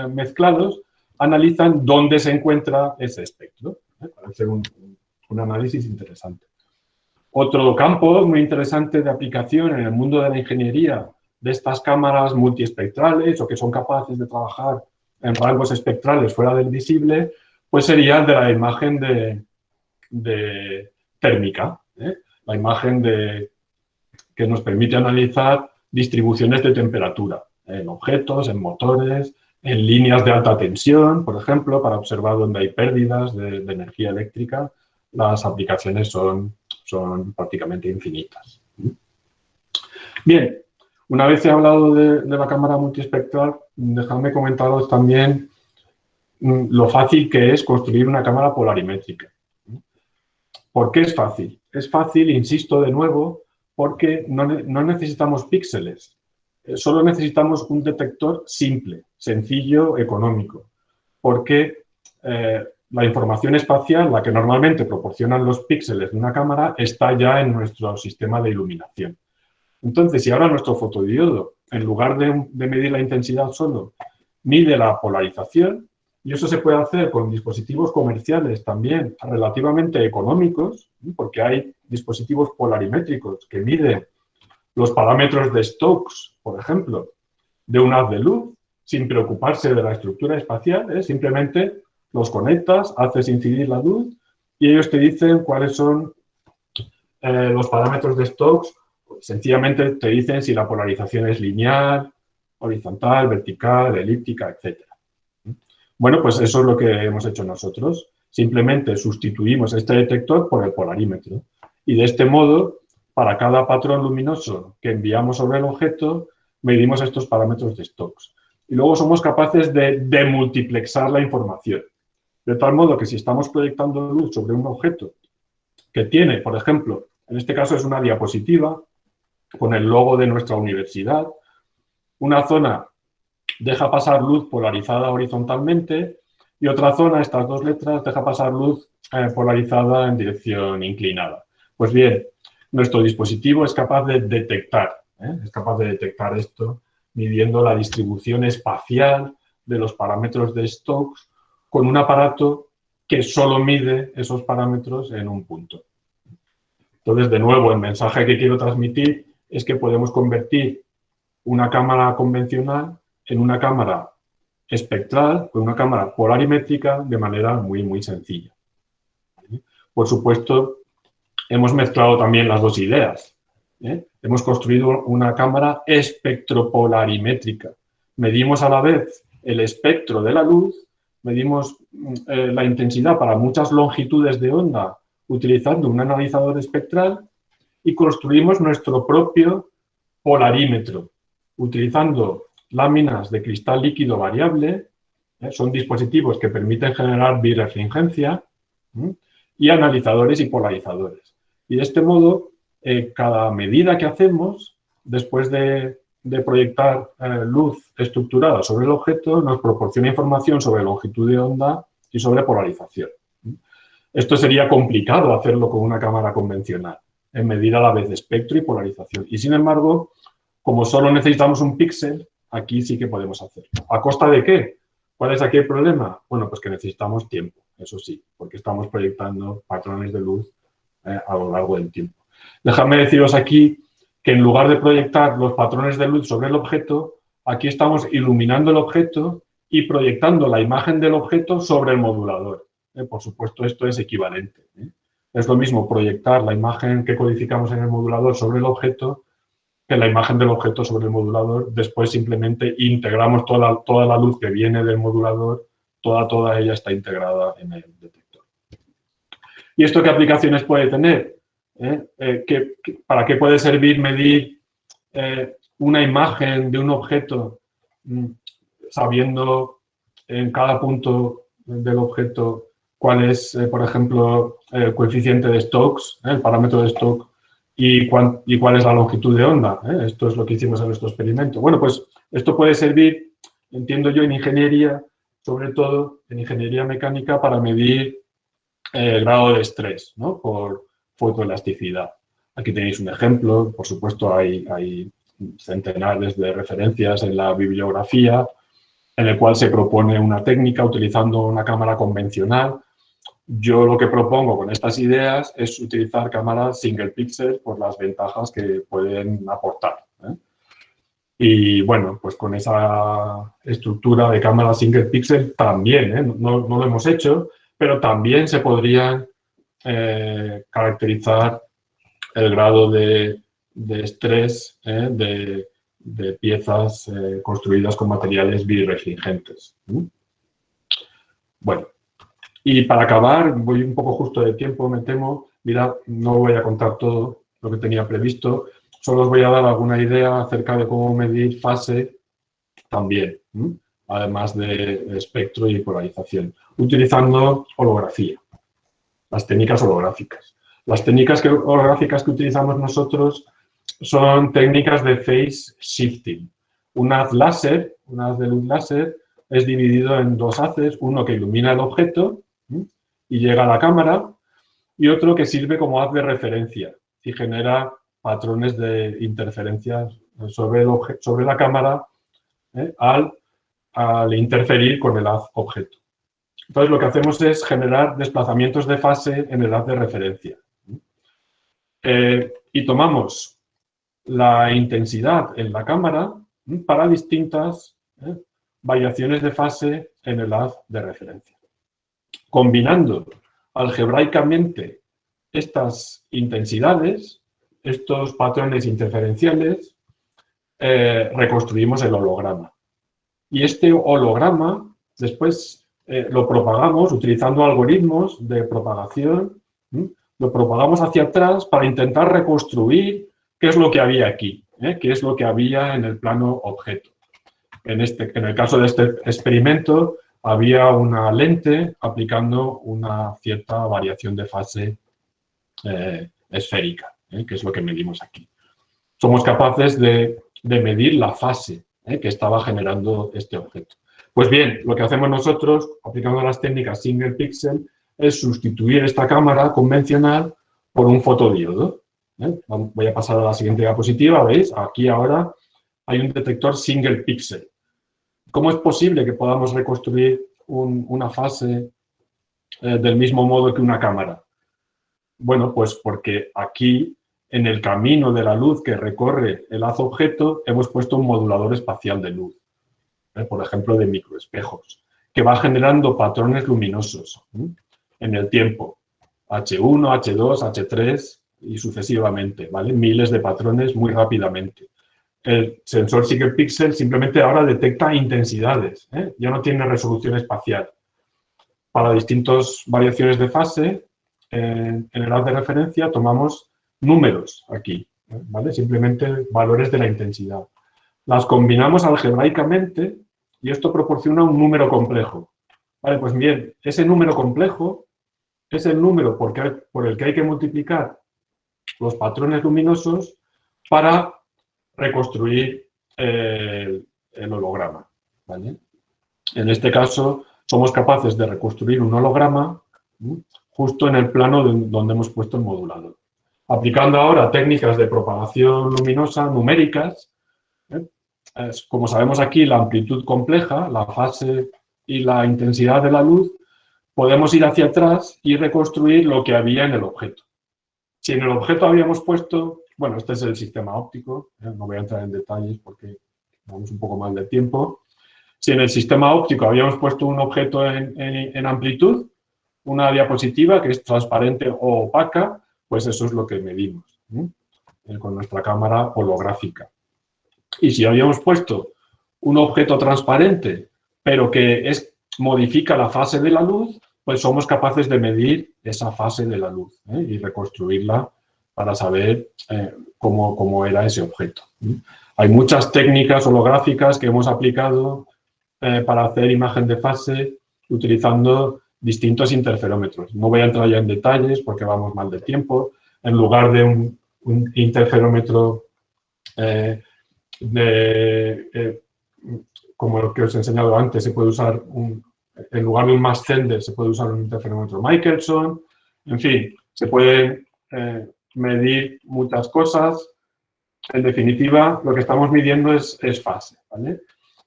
mezclados, analizan dónde se encuentra ese espectro, para hacer un análisis interesante. Otro campo muy interesante de aplicación en el mundo de la ingeniería de estas cámaras multiespectrales o que son capaces de trabajar en rangos espectrales fuera del visible, pues sería el de la imagen de térmica, la imagen que nos permite analizar distribuciones de temperatura en objetos, en motores, en líneas de alta tensión, por ejemplo, para observar dónde hay pérdidas de energía eléctrica. Las aplicaciones son prácticamente infinitas. Bien, una vez he hablado de la cámara multiespectral, dejadme comentaros también lo fácil que es construir una cámara polarimétrica. ¿Por qué es fácil? Es fácil, insisto de nuevo, porque no necesitamos píxeles. Solo necesitamos un detector simple, sencillo, económico. Porque la información espacial, la que normalmente proporcionan los píxeles de una cámara, está ya en nuestro sistema de iluminación. Entonces, si ahora nuestro fotodiodo, en lugar de medir la intensidad solo, mide la polarización, y eso se puede hacer con dispositivos comerciales también relativamente económicos, porque hay dispositivos polarimétricos que miden los parámetros de Stokes, por ejemplo, de un haz de luz, sin preocuparse de la estructura espacial, simplemente los conectas, haces incidir la luz y ellos te dicen cuáles son los parámetros de Stokes. Pues, sencillamente te dicen si la polarización es lineal, horizontal, vertical, elíptica, etc. Bueno, pues eso es lo que hemos hecho nosotros. Simplemente sustituimos este detector por el polarímetro. Y de este modo, para cada patrón luminoso que enviamos sobre el objeto, medimos estos parámetros de Stokes. Y luego somos capaces de demultiplexar la información. De tal modo que si estamos proyectando luz sobre un objeto que tiene, por ejemplo, en este caso es una diapositiva con el logo de nuestra universidad, una zona deja pasar luz polarizada horizontalmente y otra zona, estas dos letras, deja pasar luz polarizada en dirección inclinada. Pues bien, nuestro dispositivo es capaz de detectar esto midiendo la distribución espacial de los parámetros de Stokes con un aparato que solo mide esos parámetros en un punto. Entonces, de nuevo, el mensaje que quiero transmitir es que podemos convertir una cámara convencional en una cámara espectral, con una cámara polarimétrica de manera muy, muy sencilla. Por supuesto, hemos mezclado también las dos ideas. hemos construido una cámara espectropolarimétrica. Medimos a la vez el espectro de la luz, medimos la intensidad para muchas longitudes de onda utilizando un analizador espectral y construimos nuestro propio polarímetro, utilizando láminas de cristal líquido variable, son dispositivos que permiten generar birefringencia, y analizadores y polarizadores. Y de este modo, cada medida que hacemos, después de proyectar luz estructurada sobre el objeto, nos proporciona información sobre longitud de onda y sobre polarización. Esto sería complicado hacerlo con una cámara convencional, en medir a la vez espectro y polarización. Y sin embargo, como solo necesitamos un píxel, aquí sí que podemos hacerlo. ¿A costa de qué? ¿Cuál es aquí el problema? Bueno, pues que necesitamos tiempo, eso sí, porque estamos proyectando patrones de luz a lo largo del tiempo. Dejadme deciros aquí que en lugar de proyectar los patrones de luz sobre el objeto, aquí estamos iluminando el objeto y proyectando la imagen del objeto sobre el modulador. Por supuesto, esto es equivalente. Es lo mismo proyectar la imagen que codificamos en el modulador sobre el objeto que la imagen del objeto sobre el modulador. Después simplemente integramos toda la luz que viene del modulador, toda ella está integrada en el detector. ¿Y esto qué aplicaciones puede tener? ¿Para qué puede servir medir una imagen de un objeto sabiendo en cada punto del objeto cuál es, por ejemplo, el coeficiente de Stokes, el parámetro de Stokes, y cuál es la longitud de onda? Esto es lo que hicimos en nuestro experimento. Bueno, pues esto puede servir, entiendo yo, en ingeniería, sobre todo en ingeniería mecánica, para medir el grado de estrés, ¿no? Por fotoelasticidad. Aquí tenéis un ejemplo, por supuesto hay centenares de referencias en la bibliografía, en el cual se propone una técnica utilizando una cámara convencional. Yo lo que propongo con estas ideas es utilizar cámaras single pixel por las ventajas que pueden aportar. Y bueno, pues con esa estructura de cámara single pixel también, no lo hemos hecho, pero también se podría caracterizar el grado de estrés de piezas construidas con materiales birefringentes. Bueno, y para acabar, voy un poco justo de tiempo, me temo. Mirad, no voy a contar todo lo que tenía previsto, solo os voy a dar alguna idea acerca de cómo medir fase también, además de espectro y polarización, utilizando holografía, las técnicas holográficas. Las técnicas holográficas que utilizamos nosotros son técnicas de phase shifting. Un haz láser, un haz de luz láser, es dividido en dos haces, uno que ilumina el objeto y llega a la cámara, y otro que sirve como haz de referencia y genera patrones de interferencias sobre la cámara al interferir con el haz objeto. Entonces, lo que hacemos es generar desplazamientos de fase en el haz de referencia. Y tomamos la intensidad en la cámara para distintas variaciones de fase en el haz de referencia. Combinando algebraicamente estas intensidades, estos patrones interferenciales, reconstruimos el holograma. Y este holograma después lo propagamos utilizando algoritmos de propagación, lo propagamos hacia atrás para intentar reconstruir qué es lo que había aquí, qué es lo que había en el plano objeto. En el caso de este experimento, había una lente aplicando una cierta variación de fase esférica, que es lo que medimos aquí. Somos capaces de medir la fase que estaba generando este objeto. Pues bien, lo que hacemos nosotros, aplicando las técnicas single pixel, es sustituir esta cámara convencional por un fotodiodo. Voy a pasar a la siguiente diapositiva, ¿veis? Aquí ahora hay un detector single pixel. ¿Cómo es posible que podamos reconstruir una fase del mismo modo que una cámara? Bueno, pues porque aquí, en el camino de la luz que recorre el haz objeto, hemos puesto un modulador espacial de luz, por ejemplo, de microespejos, que va generando patrones luminosos en el tiempo, H1, H2, H3, y sucesivamente, ¿vale? Miles de patrones muy rápidamente. El sensor Single Pixel simplemente ahora detecta intensidades, ¿eh? Ya no tiene resolución espacial. Para distintas variaciones de fase, en el haz de referencia tomamos números aquí, ¿vale? Simplemente valores de la intensidad. Las combinamos algebraicamente y esto proporciona un número complejo. Vale, pues bien, ese número complejo es el número por el que hay que multiplicar los patrones luminosos para reconstruir el holograma, ¿vale? En este caso, somos capaces de reconstruir un holograma justo en el plano donde hemos puesto el modulador. Aplicando ahora técnicas de propagación luminosa numéricas, como sabemos aquí, la amplitud compleja, la fase y la intensidad de la luz, podemos ir hacia atrás y reconstruir lo que había en el objeto. Si en el objeto habíamos puesto, bueno, este es el sistema óptico, no voy a entrar en detalles porque vamos un poco más de tiempo. Si en el sistema óptico habíamos puesto un objeto en amplitud, una diapositiva que es transparente o opaca, pues eso es lo que medimos con nuestra cámara holográfica. Y si habíamos puesto un objeto transparente, pero que modifica la fase de la luz, pues somos capaces de medir esa fase de la luz y reconstruirla para saber cómo era ese objeto. Hay muchas técnicas holográficas que hemos aplicado para hacer imagen de fase utilizando distintos interferómetros. No voy a entrar ya en detalles porque vamos mal de tiempo. En lugar de un interferómetro como el que os he enseñado antes, se puede usar en lugar de un mass sender, se puede usar un interferómetro Michelson. En fin, se pueden medir muchas cosas. En definitiva, lo que estamos midiendo es fase, ¿vale?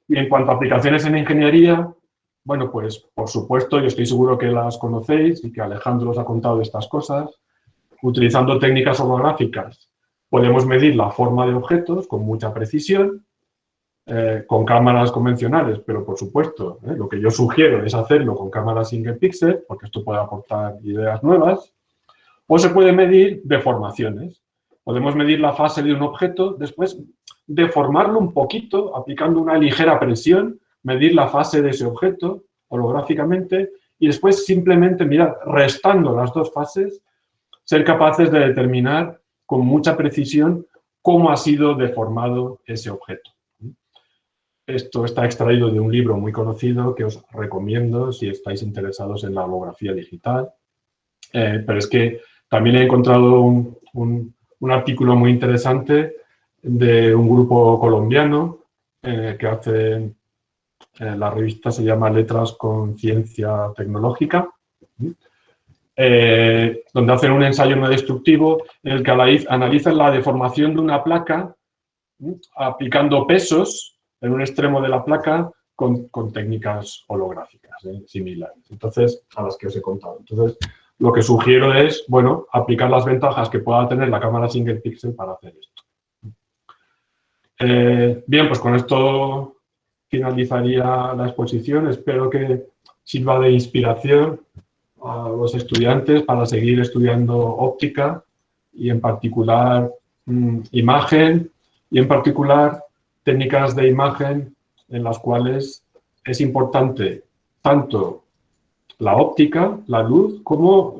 Y en cuanto a aplicaciones en ingeniería, bueno, pues por supuesto, yo estoy seguro que las conocéis y que Alejandro os ha contado de estas cosas. Utilizando técnicas holográficas podemos medir la forma de objetos con mucha precisión, con cámaras convencionales, pero por supuesto, lo que yo sugiero es hacerlo con cámaras single pixel, porque esto puede aportar ideas nuevas, o se puede medir deformaciones. Podemos medir la fase de un objeto, después deformarlo un poquito, aplicando una ligera presión, medir la fase de ese objeto holográficamente y después simplemente, mirad, restando las dos fases, ser capaces de determinar con mucha precisión cómo ha sido deformado ese objeto. Esto está extraído de un libro muy conocido que os recomiendo si estáis interesados en la holografía digital. Pero es que también he encontrado un artículo muy interesante de un grupo colombiano que hace, la revista se llama Letras con Ciencia Tecnológica, donde hacen un ensayo no destructivo en el que analizan la deformación de una placa aplicando pesos en un extremo de la placa con técnicas holográficas similares, entonces, a las que os he contado. Entonces, lo que sugiero es, bueno, aplicar las ventajas que pueda tener la cámara single pixel para hacer esto. Bien, pues con esto finalizaría la exposición. Espero que sirva de inspiración a los estudiantes para seguir estudiando óptica y en particular imagen y en particular técnicas de imagen en las cuales es importante tanto la óptica, la luz, como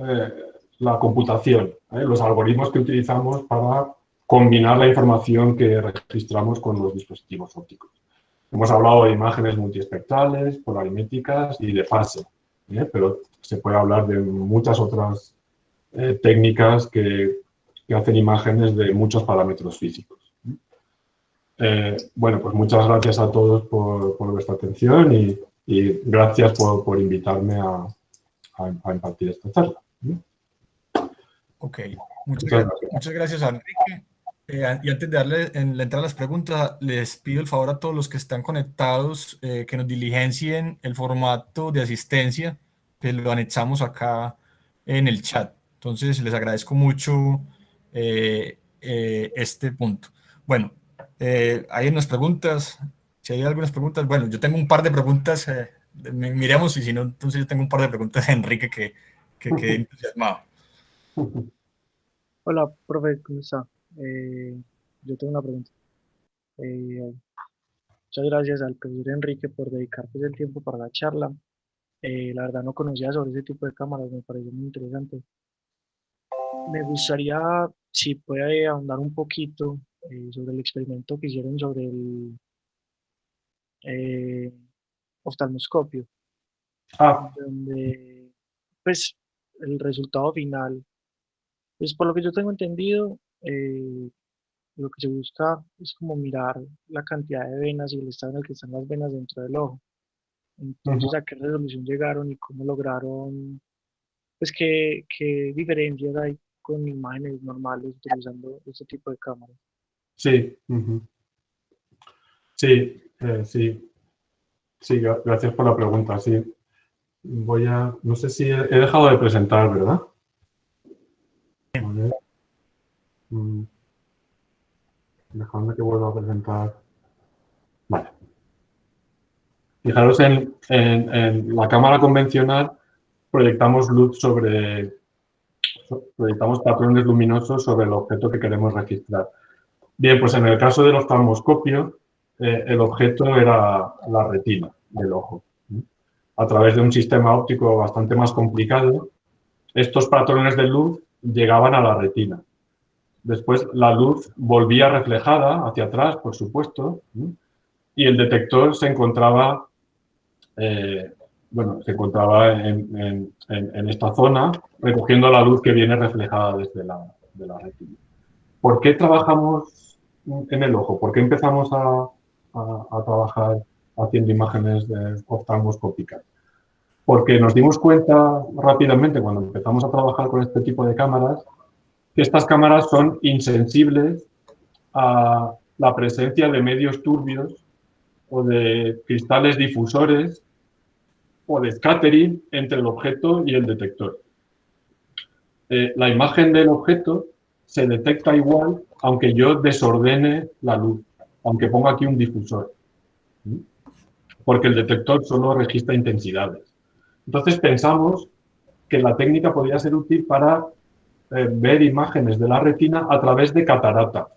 la computación, los algoritmos que utilizamos para combinar la información que registramos con los dispositivos ópticos. Hemos hablado de imágenes multiespectrales, polarimétricas y de fase, pero se puede hablar de muchas otras técnicas que hacen imágenes de muchos parámetros físicos. Bueno, pues muchas gracias a todos por vuestra atención y gracias por invitarme a impartir esta charla. Ok, muchas gracias a Enrique. Y antes de darle la entrada a las preguntas, les pido el favor a todos los que están conectados que nos diligencien el formato de asistencia que lo anexamos acá en el chat. Entonces, les agradezco mucho este punto. Bueno, hay unas preguntas. Si hay algunas preguntas, bueno, yo tengo un par de preguntas. Miremos y si no, entonces yo tengo un par de preguntas de Enrique que quedé entusiasmado. Hola, profe, ¿cómo está? Yo tengo una pregunta. Eh, Muchas gracias al profesor Enrique por dedicar pues, el tiempo para la charla. La verdad no conocía sobre ese tipo de cámaras, me pareció muy interesante. Me gustaría, si puede ahondar un poquito sobre el experimento que hicieron sobre el eh, oftalmoscopio, Ah, donde pues el resultado final, pues por lo que yo tengo entendido, lo que se busca es como mirar la cantidad de venas y el estado en el que están las venas dentro del ojo. ujú. Entonces, ¿a qué resolución llegaron y cómo lograron, pues qué diferencias hay con imágenes normales utilizando este tipo de cámaras? Sí, ujú. Sí, sí, sí, gracias por la pregunta. Sí, no sé si he dejado de presentar, ¿verdad? A ver, mm, dejadme que vuelva a presentar. Vale. Fijaros en la cámara convencional, proyectamos luz proyectamos patrones luminosos sobre el objeto que queremos registrar. Bien, pues en el caso del oftalmoscopio, el objeto era la retina del ojo. A través de un sistema óptico bastante más complicado, estos patrones de luz llegaban a la retina. Después la luz volvía reflejada hacia atrás, por supuesto, y el detector se encontraba, eh, se encontraba en esta zona recogiendo la luz que viene reflejada desde de la retina. ¿Por qué trabajamos en el ojo? ¿Por qué empezamos a trabajar haciendo imágenes oftalmoscópicas? Porque nos dimos cuenta rápidamente cuando empezamos a trabajar con este tipo de cámaras que estas cámaras son insensibles a la presencia de medios turbios o de cristales difusores o de scattering entre el objeto y el detector. La imagen del objeto se detecta igual aunque yo desordene la luz, aunque ponga aquí un difusor, porque el detector solo registra intensidades. Entonces pensamos que la técnica podría ser útil para ver imágenes de la retina a través de catarata,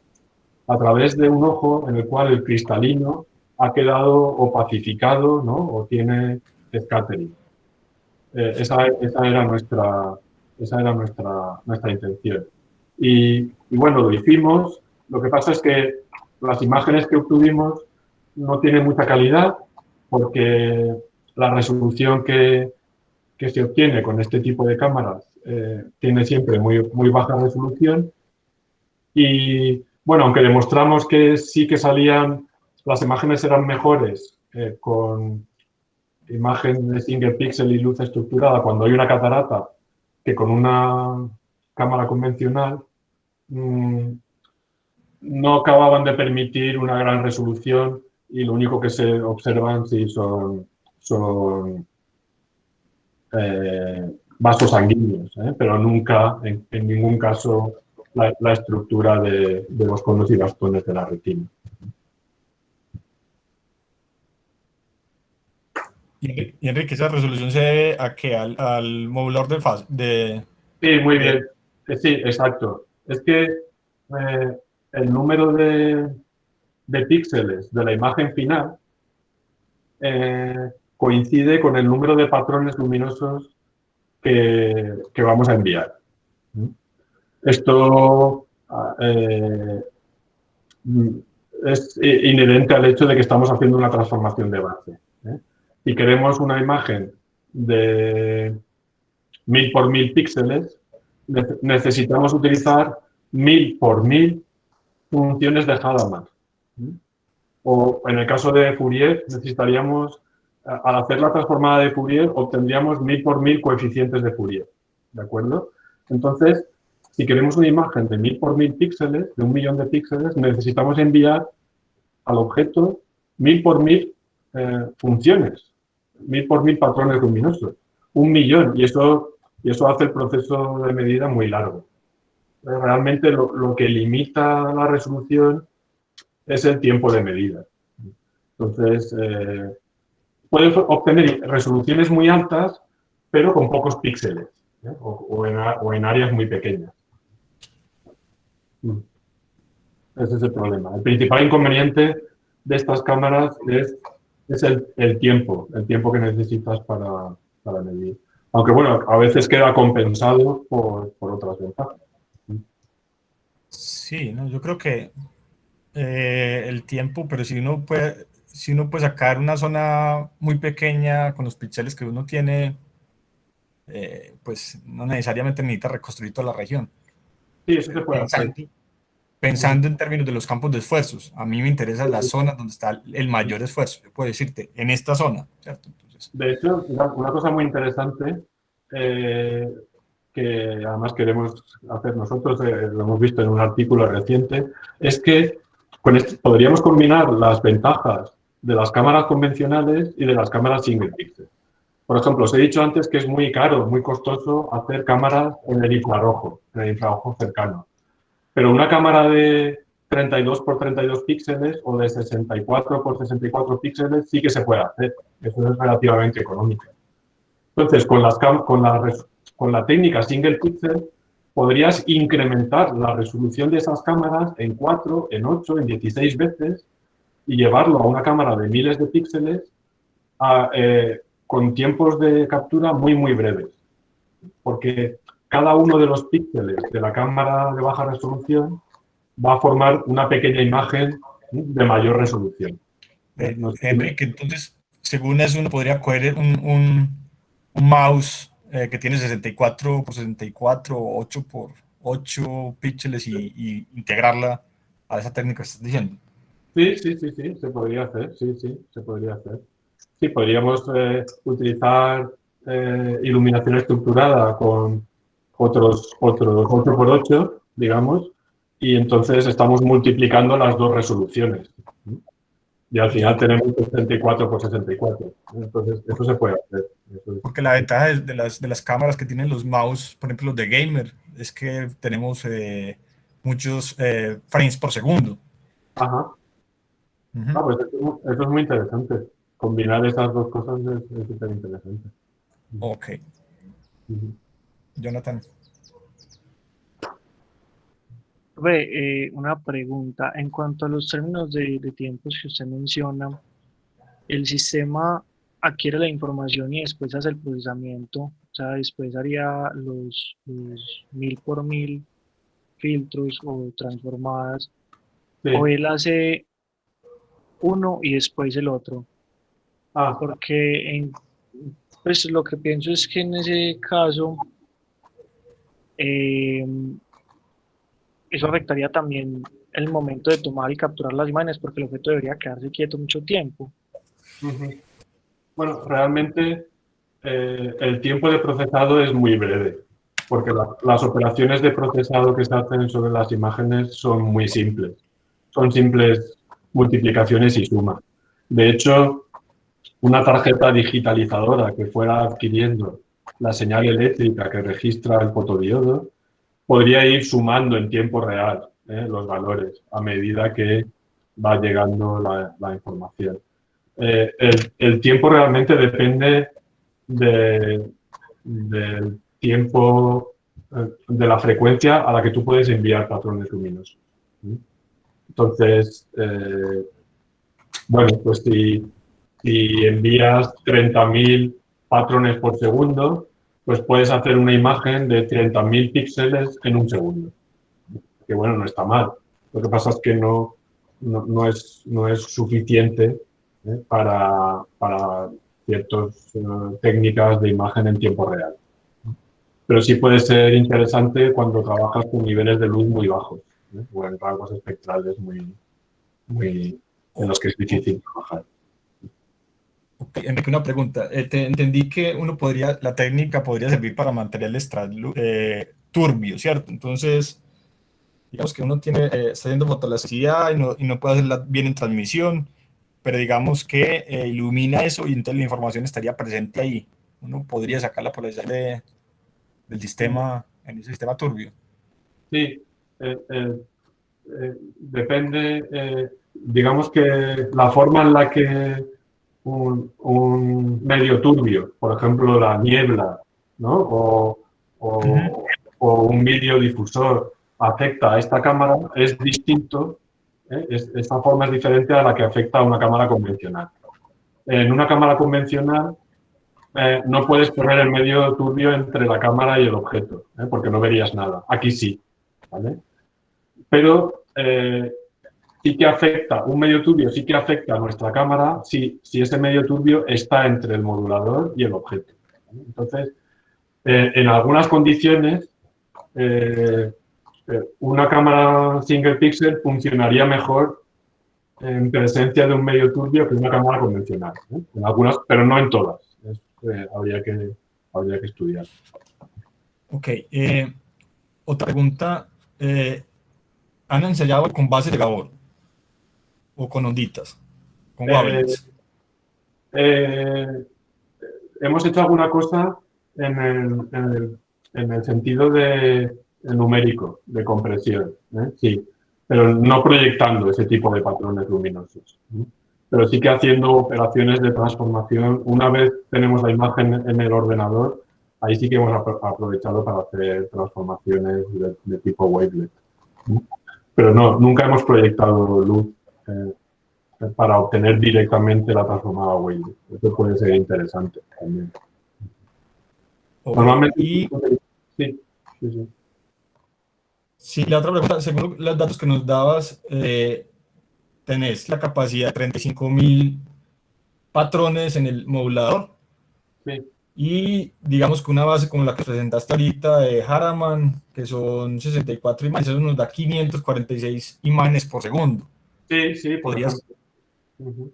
a través de un ojo en el cual el cristalino ha quedado opacificado, ¿no? O tiene scattering. Esa era nuestra intención. Y bueno, lo hicimos. Lo que pasa es que las imágenes que obtuvimos no tienen mucha calidad porque la resolución que se obtiene con este tipo de cámaras tiene siempre muy baja resolución. Y bueno, aunque demostramos que sí que las imágenes eran mejores con imagen de single pixel y luz estructurada cuando hay una catarata que con una cámara convencional, no acababan de permitir una gran resolución y lo único que se observan sí son vasos sanguíneos, pero nunca, en ningún caso, la estructura de los conos y bastones de la retina. Y Enrique, ¿esa resolución se debe a qué? Al modulador de fase. Sí, muy bien. Sí, exacto. Es que el número de píxeles de la imagen final coincide con el número de patrones luminosos que vamos a enviar. Esto es inherente al hecho de que estamos haciendo una transformación de base. Si queremos una imagen de 1000 por 1000 píxeles, necesitamos utilizar 1000 por 1000 funciones de Hadamard. O en el caso de Fourier, necesitaríamos, al hacer la transformada de Fourier, obtendríamos 1000 por 1000 coeficientes de Fourier. ¿De acuerdo? Entonces, si queremos una imagen de 1000 por 1000 píxeles, de 1.000.000 de píxeles, necesitamos enviar al objeto 1000 por 1000 funciones, 1000 por 1000 patrones luminosos, 1.000.000, y eso hace el proceso de medida muy largo. Realmente lo que limita la resolución es el tiempo de medida. Entonces, puedes obtener resoluciones muy altas, pero con pocos píxeles, o en áreas muy pequeñas. Ese es el problema. El principal inconveniente de estas cámaras es el tiempo que necesitas para medir. Aunque bueno, a veces queda compensado por otras ventajas. Sí, ¿no? Yo creo que el tiempo, pero si uno puede sacar una zona muy pequeña con los píxeles que uno tiene, pues no necesariamente necesita reconstruir toda la región. Sí, eso se puede hacer. Pensando en términos de los campos de esfuerzos, a mí me interesan las zonas donde está el mayor esfuerzo. Yo puedo decirte, en esta zona, ¿cierto? Entonces, De hecho, una cosa muy interesante que además queremos hacer nosotros, lo hemos visto en un artículo reciente, es que podríamos combinar las ventajas de las cámaras convencionales y de las cámaras single pixel. Por ejemplo, os he dicho antes que es muy caro, muy costoso hacer cámaras en el infrarrojo cercano. Pero una cámara de 32 por 32 píxeles o de 64 por 64 píxeles sí que se puede hacer. Eso es relativamente económico. Entonces, con la técnica single pixel podrías incrementar la resolución de esas cámaras en 4, en 8, en 16 veces y llevarlo a una cámara de miles de píxeles con tiempos de captura muy, muy breves. Porque cada uno de los píxeles de la cámara de baja resolución va a formar una pequeña imagen de mayor resolución. Enrique, entonces, según eso, uno podría coger un mouse que tiene 64 por 64 o 8 por 8 píxeles y integrarla a esa técnica que estás diciendo. Sí, se podría hacer, sí, se podría hacer. Sí, podríamos utilizar iluminación estructurada con otros 8 por 8, digamos, y entonces estamos multiplicando las dos resoluciones. Y al final tenemos 64 por 64. Entonces, eso se puede hacer. Porque la ventaja de las cámaras que tienen los mouse, por ejemplo, los de gamer, es que tenemos muchos frames por segundo. Ajá. Uh-huh. Pues eso es muy interesante. Combinar esas dos cosas es súper interesante. Ok. Jonathan. Una pregunta. En cuanto a los términos de tiempos que usted menciona, el sistema adquiere la información y después hace el procesamiento. O sea, después haría los 1000 por 1000 filtros o transformadas. Sí. O él hace uno y después el otro. Porque pues lo que pienso es que en ese caso eso afectaría también el momento de tomar y capturar las imágenes porque el objeto debería quedarse quieto mucho tiempo. Bueno, realmente el tiempo de procesado es muy breve, porque las operaciones de procesado que se hacen sobre las imágenes son muy simples. Son simples multiplicaciones y sumas. De hecho, una tarjeta digitalizadora que fuera adquiriendo la señal eléctrica que registra el fotodiodo podría ir sumando en tiempo real los valores a medida que va llegando la información. El tiempo realmente depende del tiempo, de la frecuencia a la que tú puedes enviar patrones luminosos. Entonces, bueno, pues si envías 30.000 patrones por segundo, pues puedes hacer una imagen de 30.000 píxeles en un segundo. Que bueno, no está mal. Lo que pasa es que no es suficiente para ciertas técnicas de imagen en tiempo real. Pero sí puede ser interesante cuando trabajas con niveles de luz muy bajos o en rangos espectrales en los que es difícil trabajar. Okay, Enrique, una pregunta. Entendí que la técnica podría servir para materiales turbios, ¿cierto? Entonces, digamos que uno está haciendo fotografía y no puede hacerla bien en transmisión, pero digamos que ilumina eso y entonces la información estaría presente ahí. Uno podría sacarla por allá del sistema, en ese sistema turbio. Sí, depende, digamos que la forma en la que un medio turbio, por ejemplo la niebla, ¿no? o un videodifusor, afecta a esta cámara es distinto, esta forma es diferente a la que afecta a una cámara convencional. En una cámara convencional no puedes poner el medio turbio entre la cámara y el objeto, porque no verías nada. Aquí sí, ¿vale? Pero sí que afecta, un medio turbio sí que afecta a nuestra cámara si ese medio turbio está entre el modulador y el objeto, ¿vale? Entonces, en algunas condiciones, una cámara single pixel funcionaría mejor en presencia de un medio turbio que una cámara convencional, ¿eh? En algunas, pero no en todas. Habría que estudiar. Ok. Otra pregunta. ¿Han ensayado con base de Gabor? ¿O con onditas? ¿Con wavelengths? Hemos hecho alguna cosa en el sentido de numérico, de compresión, ¿eh? Sí, pero no proyectando ese tipo de patrones luminosos, ¿eh? Pero sí que haciendo operaciones de transformación. Una vez tenemos la imagen en el ordenador, ahí sí que hemos aprovechado para hacer transformaciones de tipo wavelet, ¿eh? Pero no, nunca hemos proyectado luz para obtener directamente la transformada wavelet. Eso puede ser interesante también. Okay. Normalmente, Y sí. sí, la otra pregunta, según los datos que nos dabas, tenés la capacidad de 35.000 patrones en el modulador. Sí. Y digamos que una base como la que presentaste ahorita de Harman, que son 64 imágenes, eso nos da 546 imágenes por segundo. Sí, por ¿Podrías? ejemplo. Uh-huh.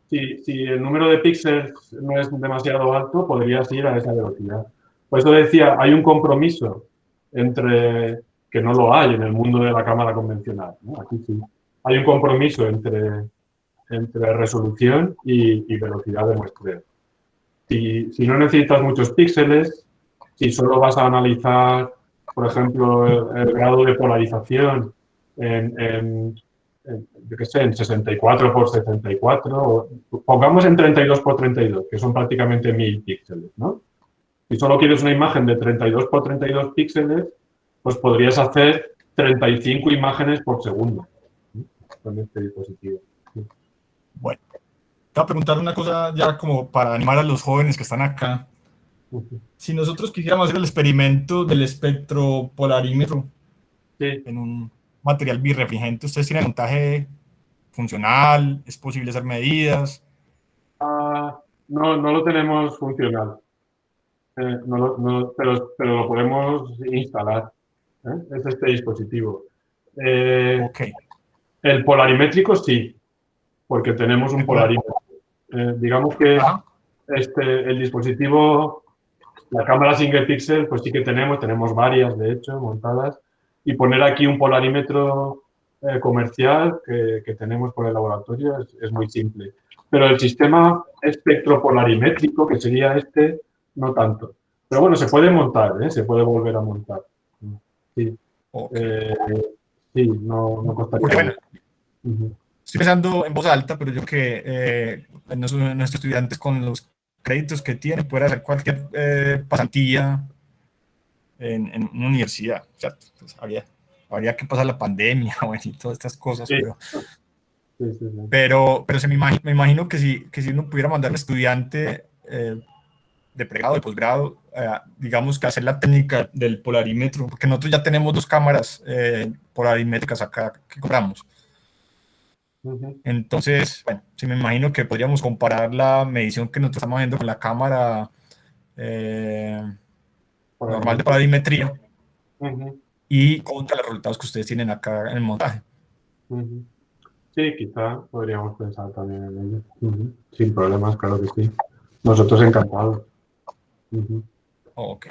Sí. Si el número de píxeles no es demasiado alto, podrías ir a esa velocidad. Por eso decía, hay un compromiso entre, que no lo hay en el mundo de la cámara convencional, ¿no? Aquí sí. Hay un compromiso entre resolución y velocidad de muestreo. Si no necesitas muchos píxeles, si solo vas a analizar, por ejemplo, el grado de polarización yo qué sé, en 64 por 64, o pongamos en 32 por 32, que son prácticamente 1000 píxeles, ¿no? Si solo quieres una imagen de 32 por 32 píxeles, pues podrías hacer 35 imágenes por segundo, ¿no? Con este dispositivo. Sí. Bueno, te voy a preguntar una cosa ya como para animar a los jóvenes que están acá. Si nosotros quisiéramos hacer el experimento del espectropolarímetro en un material birrefringente, ¿ustedes tienen montaje funcional? ¿Es posible hacer medidas? No lo tenemos funcional, pero lo podemos instalar, ¿eh? Es este dispositivo. Okay. El polarimétrico sí, porque tenemos un polarímetro. Digamos que el dispositivo, la cámara single pixel, pues sí que tenemos varias, de hecho, montadas, y poner aquí un polarímetro comercial que tenemos por el laboratorio es muy simple. Pero el sistema espectropolarimétrico, que sería este, no tanto. Pero bueno, se puede montar, ¿eh? Se puede volver a montar. Sí, sí, no costaría. Estoy pensando en voz alta, pero yo que nuestros estudiantes con los créditos que tienen pueden hacer cualquier pasantía en una universidad. O sea, pues habría que pasar la pandemia bueno, y todas estas cosas, Sí. Pero me imagino que si uno pudiera mandar a un estudiante de pregrado, de posgrado, digamos que hacer la técnica del polarímetro, porque nosotros ya tenemos 2 cámaras polarimétricas acá que compramos. Entonces, bueno, sí me imagino que podríamos comparar la medición que nosotros estamos haciendo con la cámara normal de polarimetría y contra los resultados que ustedes tienen acá en el montaje. Sí, quizá podríamos pensar también en ello. Sin problemas, claro que sí. Nosotros encantados. Ok.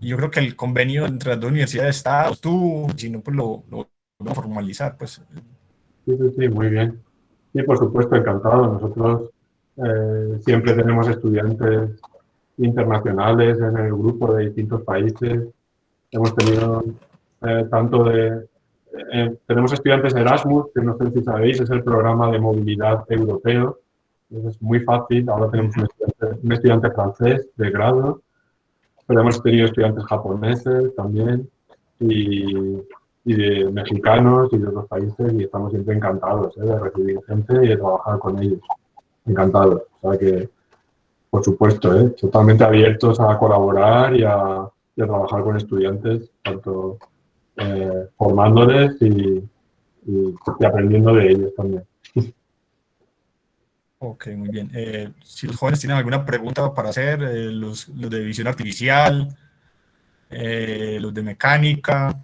Y yo creo que el convenio entre las 2 universidades está, tú, si no, pues lo vamos a formalizar, pues. Sí, muy bien. Sí, por supuesto, encantado. Nosotros siempre tenemos estudiantes internacionales en el grupo de distintos países. Hemos tenido tenemos estudiantes de Erasmus, que no sé si sabéis, es el programa de movilidad europeo. Es muy fácil. Ahora tenemos un estudiante francés de grado, pero hemos tenido estudiantes japoneses también. y de mexicanos y de otros países, y estamos siempre encantados de recibir gente y de trabajar con ellos. Encantados. O sea que, por supuesto, totalmente abiertos a colaborar y a trabajar con estudiantes, tanto formándoles y aprendiendo de ellos también. Ok, muy bien. Si los jóvenes tienen alguna pregunta para hacer, los de visión artificial, los de mecánica,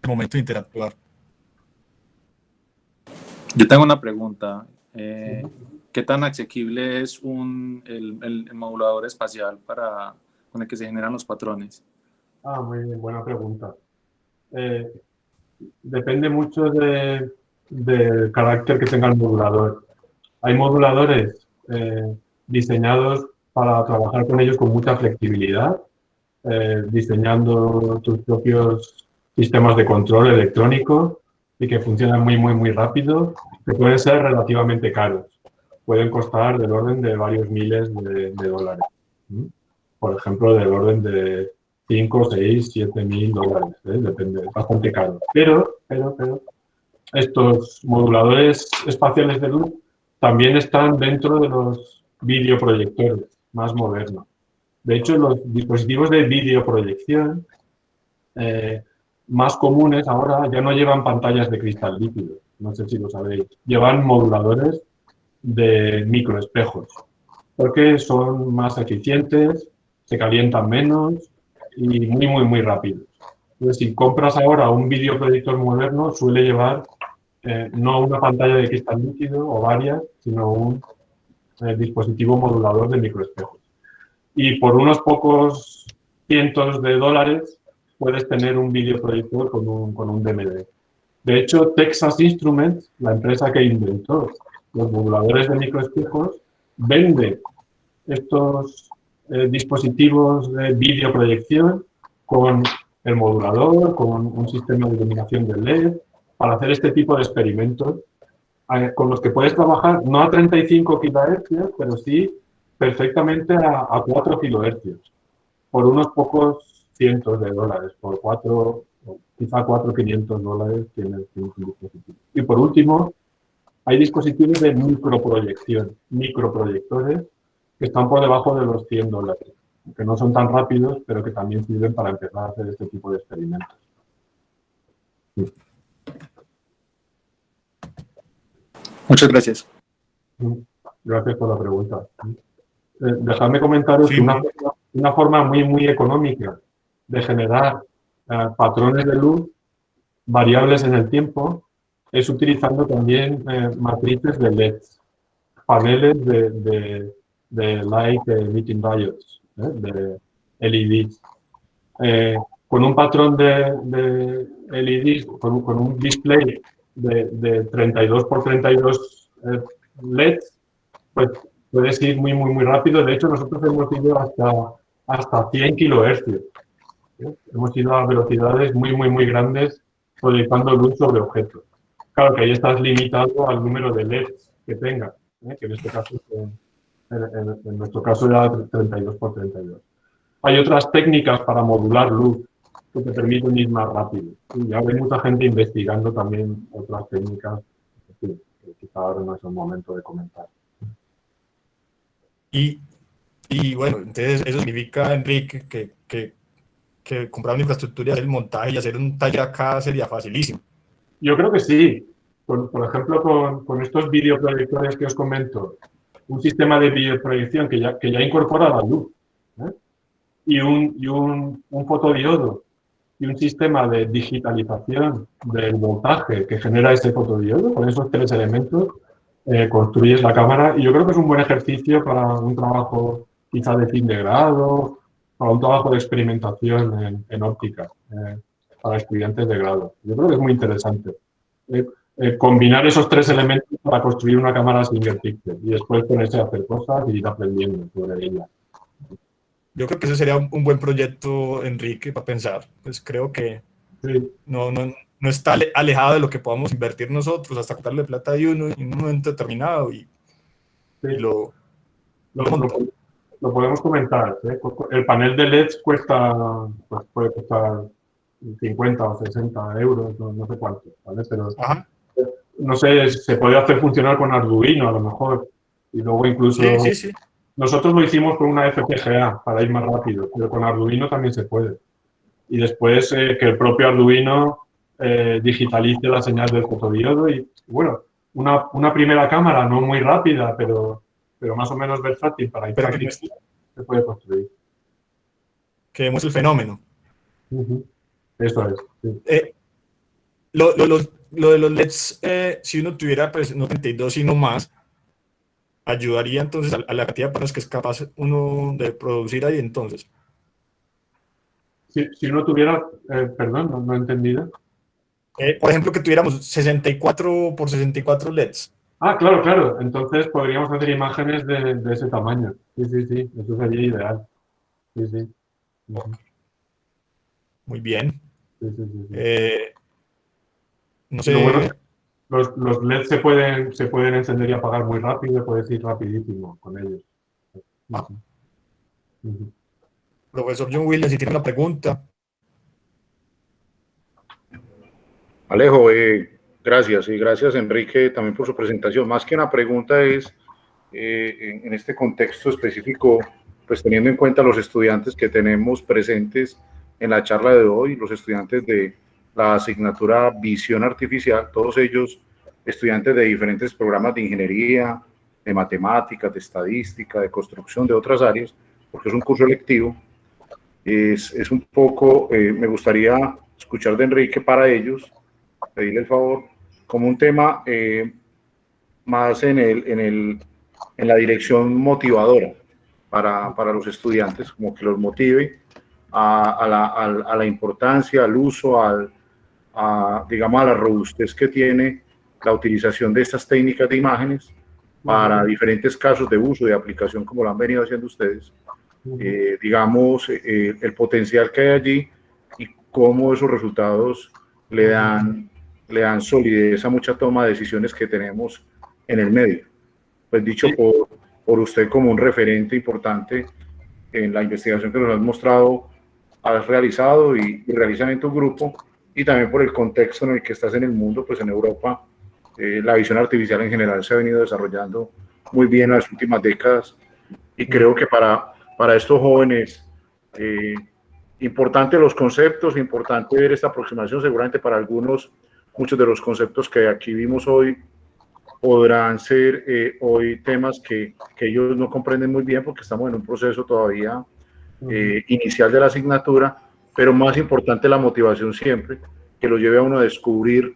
el momento de interactuar. Yo tengo una pregunta. ¿Qué tan asequible es el modulador espacial con el que se generan los patrones? Muy bien, buena pregunta. Depende mucho del carácter que tenga el modulador. Hay moduladores diseñados para trabajar con ellos con mucha flexibilidad, diseñando tus propios sistemas de control electrónico y que funcionan muy rápido, que pueden ser relativamente caros. Pueden costar del orden de varios miles de dólares. Por ejemplo, del orden de 5, 6, 7 mil dólares. Depende, es bastante caro. Pero, estos moduladores espaciales de luz también están dentro de los videoproyectores más modernos. De hecho, los dispositivos de videoproyección más comunes ahora ya no llevan pantallas de cristal líquido, no sé si lo sabéis, llevan moduladores de microespejos, porque son más eficientes, se calientan menos y muy rápidos. Entonces, si compras ahora un videoproyector moderno, suele llevar no una pantalla de cristal líquido o varias, sino un dispositivo modulador de microespejos. Y por unos pocos cientos de dólares puedes tener un videoproyector con un DMD. De hecho, Texas Instruments, la empresa que inventó los moduladores de microespejos, vende estos dispositivos de videoproyección con el modulador, con un sistema de iluminación de LED, para hacer este tipo de experimentos con los que puedes trabajar no a 35 kHz, pero sí perfectamente a 4 kHz, por unos pocos cientos de dólares, por 4, quizá 4.500 dólares tienes un dispositivo. Y por último, hay dispositivos de microproyección, microproyectores, que están por debajo de los 100 dólares, que no son tan rápidos, pero que también sirven para empezar a hacer este tipo de experimentos. Sí. Muchas gracias. Gracias por la pregunta. Dejadme comentaros que una forma muy económica de generar patrones de luz variables en el tiempo es utilizando también matrices de LEDs, paneles de Light Emitting Diodes, de LEDs. Con un patrón de LEDs, con un display de 32 por 32 LEDs, pues puedes ir muy rápido. De hecho, nosotros hemos ido hasta 100 kHz. Hemos ido a velocidades muy grandes proyectando luz sobre objetos. Claro que ahí estás limitado al número de LEDs que tengas, que en este caso, en nuestro caso era 32 por 32. Hay otras técnicas para modular luz que te permiten ir más rápido. Y ya hay mucha gente investigando también otras técnicas que quizá ahora no es el momento de comentar. Y bueno, entonces eso significa, Enrique, que comprar una infraestructura y hacer el montaje y hacer un taller acá sería facilísimo. Yo creo que sí. Por ejemplo, con estos videoproyectores que os comento, un sistema de videoproyección que ya incorpora la luz, y un fotodiodo y un sistema de digitalización del voltaje que genera ese fotodiodo, con esos tres elementos, construyes la cámara. Y yo creo que es un buen ejercicio para un trabajo quizá de fin de grado, para un trabajo de experimentación en óptica, para estudiantes de grado. Yo creo que es muy interesante. Combinar esos tres elementos para construir una cámara single pixel y después ponerse a hacer cosas y ir aprendiendo sobre ella. Yo creo que ese sería un buen proyecto, Enrique, para pensar. Pues creo que sí. no está alejado de lo que podamos invertir nosotros hasta contarle plata de uno en un momento determinado y lo podemos comentar. El panel de LEDs cuesta, pues puede costar 50 o 60 euros, no sé cuánto, ¿vale? Pero Ajá. no sé, se puede hacer funcionar con Arduino a lo mejor. Y luego incluso Sí. nosotros lo hicimos con una FPGA para ir más rápido, pero con Arduino también se puede. Y después que el propio Arduino digitalice la señal del fotodiodo y, bueno, una primera cámara no muy rápida, pero más o menos versátil para ir Pero practicando, se puede construir. que demuestre el fenómeno. Eso es, sí. Lo de los LEDs, si uno tuviera pues, no 32 sino más, ayudaría entonces a la cantidad de personas que es capaz uno de producir ahí entonces. Si uno tuviera, perdón, no he entendido. Por ejemplo, que tuviéramos 64 por 64 LEDs. Ah, claro. Entonces podríamos hacer imágenes de ese tamaño. Sí. Eso sería ideal. Sí. Muy bien. Sí. No Lo bueno es sé. que los LEDs se pueden encender y apagar muy rápido, puedes ir rapidísimo con ellos. Profesor John Williams, si tiene una pregunta. Alejo, gracias y gracias Enrique también por su presentación. Más que una pregunta es, en este contexto específico, pues teniendo en cuenta los estudiantes que tenemos presentes en la charla de hoy, los estudiantes de la asignatura Visión Artificial, todos ellos estudiantes de diferentes programas de ingeniería, de matemáticas, de estadística, de construcción, de otras áreas, porque es un curso electivo. Es un poco, me gustaría escuchar de Enrique para ellos, pedirle el favor, como un tema más en la dirección motivadora para los estudiantes, como que los motive a la importancia, al uso, digamos, a la robustez que tiene la utilización de estas técnicas de imágenes para diferentes casos de uso, de aplicación, como lo han venido haciendo ustedes. Digamos, el potencial que hay allí y cómo esos resultados le dan solidez a mucha toma de decisiones que tenemos en el medio. Pues dicho por usted como un referente importante en la investigación que nos has mostrado, has realizado y realizan en tu grupo, y también por el contexto en el que estás en el mundo, pues en Europa, la visión artificial en general se ha venido desarrollando muy bien en las últimas décadas, y creo que para estos jóvenes, importante los conceptos, importante ver esta aproximación. Seguramente para algunos, muchos de los conceptos que aquí vimos hoy podrán ser hoy temas que ellos no comprenden muy bien porque estamos en un proceso todavía inicial de la asignatura, pero más importante la motivación siempre, que lo lleve a uno a descubrir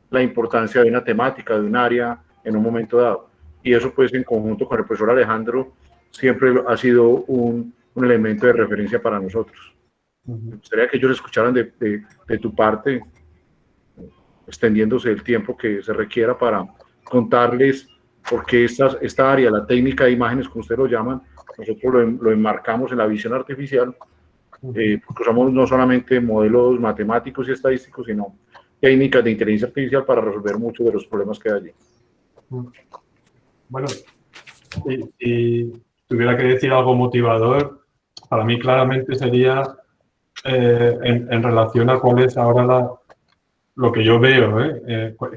la importancia de una temática, de un área en un momento dado. Y eso pues en conjunto con el profesor Alejandro siempre ha sido un elemento de referencia para nosotros. Me gustaría que ellos escucharan de tu parte, extendiéndose el tiempo que se requiera para contarles por qué esta área, la técnica de imágenes, como ustedes lo llaman, nosotros lo enmarcamos en la visión artificial, porque usamos no solamente modelos matemáticos y estadísticos, sino técnicas de inteligencia artificial para resolver muchos de los problemas que hay allí. Bueno, si tuviera que decir algo motivador, para mí claramente sería en relación a cuál es ahora lo que yo veo,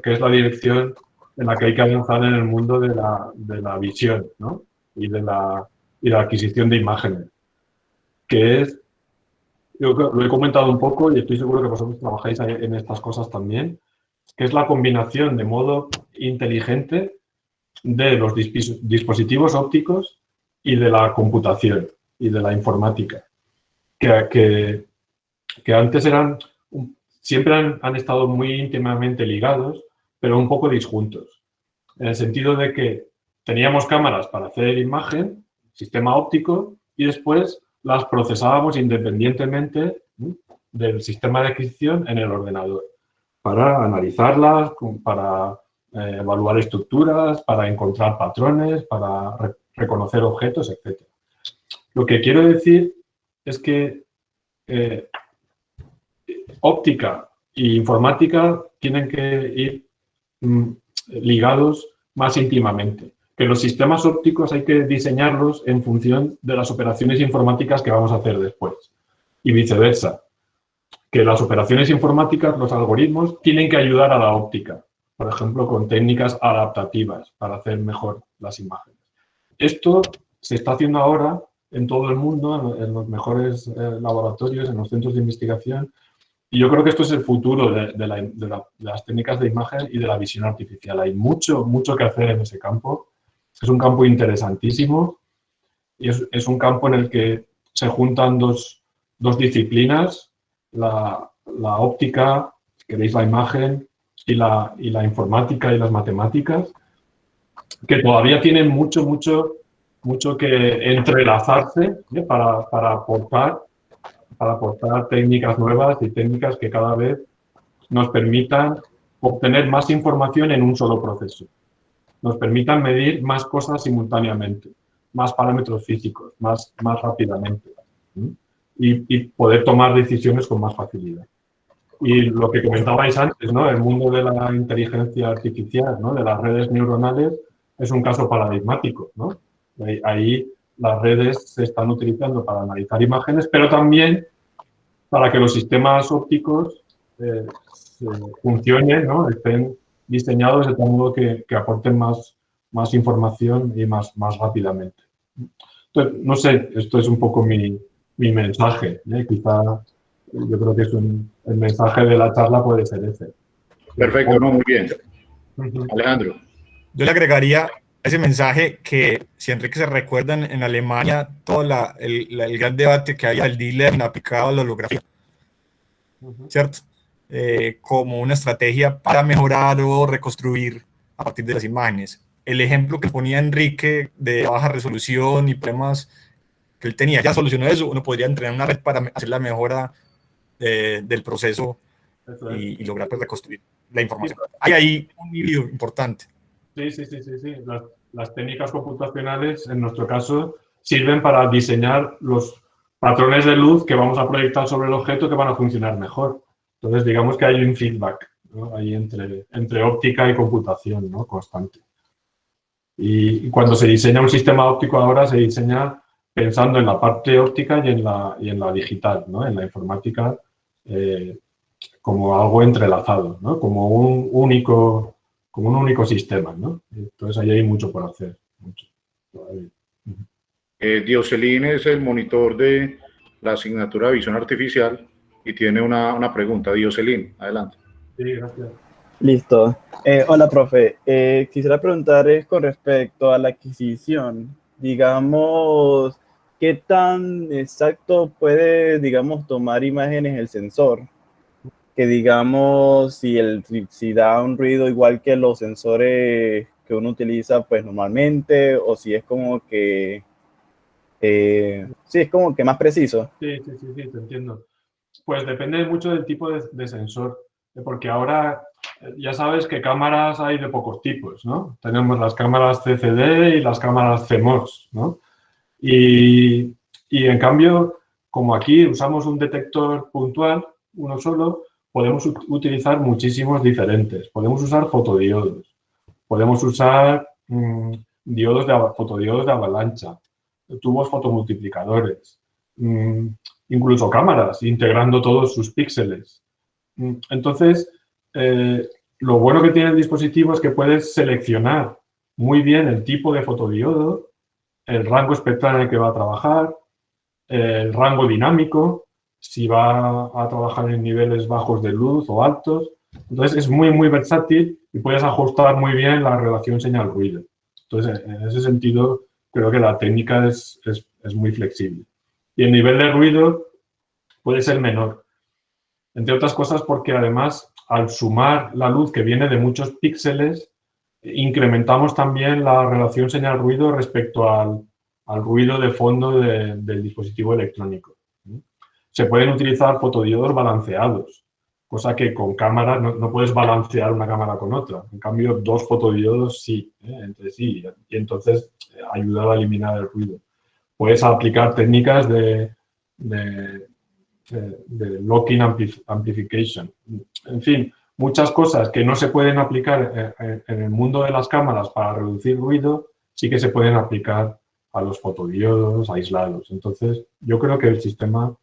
que es la dirección en la que hay que avanzar en el mundo de la visión, ¿no? y de la adquisición de imágenes, que es, yo lo he comentado un poco y estoy seguro que vosotros trabajáis en estas cosas también, que es la combinación de modo inteligente de los dispositivos ópticos y de la computación y de la informática, que antes siempre han estado muy íntimamente ligados, pero un poco disjuntos, en el sentido de que teníamos cámaras para hacer imagen, sistema óptico, y después las procesábamos independientemente del sistema de adquisición en el ordenador, para analizarlas, para evaluar estructuras, para encontrar patrones, para reconocer objetos, etc. Lo que quiero decir es que óptica e informática tienen que ir ligados más íntimamente. Que los sistemas ópticos hay que diseñarlos en función de las operaciones informáticas que vamos a hacer después. Y viceversa. que las operaciones informáticas, los algoritmos, tienen que ayudar a la óptica, por ejemplo, con técnicas adaptativas para hacer mejor las imágenes. Esto se está haciendo ahora en todo el mundo, en los mejores laboratorios, en los centros de investigación, y yo creo que esto es el futuro de las técnicas de imagen y de la visión artificial. Hay mucho que hacer en ese campo. Es un campo interesantísimo y es un campo en el que se juntan dos disciplinas, la óptica, si queréis la imagen, y la informática y las matemáticas, que todavía tienen mucho que entrelazarse para aportar técnicas nuevas y técnicas que cada vez nos permitan obtener más información en un solo proceso. Nos permitan medir más cosas simultáneamente, más parámetros físicos, más rápidamente, y poder tomar decisiones con más facilidad. Y lo que comentabais antes, ¿no? El mundo de la inteligencia artificial, ¿no? De las redes neuronales, es un caso paradigmático, ¿no? Ahí las redes se están utilizando para analizar imágenes, pero también para que los sistemas ópticos funcionen, ¿no? Estén diseñados de tal modo que aporten más información y más rápidamente. Entonces, no sé, esto es un poco mi mensaje, ¿eh? Quizá yo creo que el mensaje de la charla puede ser ese. Perfecto, no, muy bien. Alejandro. Yo le agregaría a ese mensaje que, si Enrique se recuerdan, en Alemania todo el gran debate que hay del D-Learning aplicado a la holografía, ¿cierto? Como una estrategia para mejorar o reconstruir a partir de las imágenes. El ejemplo que ponía Enrique de baja resolución y problemas que él tenía, ya solucionó eso. Uno podría entrenar una red para hacer la mejora del proceso y lograr pues, reconstruir la información. Hay ahí un híbrido importante. Sí. Las técnicas computacionales, en nuestro caso, sirven para diseñar los patrones de luz que vamos a proyectar sobre el objeto que van a funcionar mejor. Entonces, digamos que hay un feedback, ¿no? Ahí entre óptica y computación, ¿no? Constante. Y cuando se diseña un sistema óptico ahora, se diseña pensando en la parte óptica y en la digital, ¿no? En la informática, como algo entrelazado, ¿no? Como un único sistema, ¿no? Entonces ahí hay mucho por hacer. Mucho todavía. Dioselín es el monitor de la asignatura de visión artificial y tiene una pregunta. Dioselín, adelante. Sí, gracias. Listo. Hola, profe. Quisiera preguntar con respecto a la adquisición. Digamos, ¿qué tan exacto puede, digamos, tomar imágenes el sensor? Que digamos, si da un ruido igual que los sensores que uno utiliza pues normalmente, o si es como que sí, es como que más preciso. Sí, te entiendo. Pues depende mucho del tipo de sensor, porque ahora ya sabes que cámaras hay de pocos tipos, ¿no? Tenemos las cámaras CCD y las cámaras CMOS, ¿no? Y en cambio, como aquí usamos un detector puntual, uno solo, podemos utilizar muchísimos diferentes. Podemos usar fotodiodos, podemos usar fotodiodos de avalancha, tubos fotomultiplicadores, incluso cámaras, integrando todos sus píxeles. Entonces, lo bueno que tiene el dispositivo es que puedes seleccionar muy bien el tipo de fotodiodo, el rango espectral en el que va a trabajar, el rango dinámico, si va a trabajar en niveles bajos de luz o altos. Entonces, es muy versátil y puedes ajustar muy bien la relación señal-ruido. Entonces, en ese sentido, creo que la técnica es muy flexible. Y el nivel de ruido puede ser menor. Entre otras cosas porque, además, al sumar la luz que viene de muchos píxeles, incrementamos también la relación señal-ruido respecto al ruido de fondo del dispositivo electrónico. Se pueden utilizar fotodiodos balanceados, cosa que con cámaras no puedes balancear una cámara con otra. En cambio, dos fotodiodos sí, entre sí, y entonces ayuda a eliminar el ruido. Puedes aplicar técnicas de locking amplification. En fin, muchas cosas que no se pueden aplicar en el mundo de las cámaras para reducir ruido, sí que se pueden aplicar a los fotodiodos aislados. Entonces, yo creo que el sistema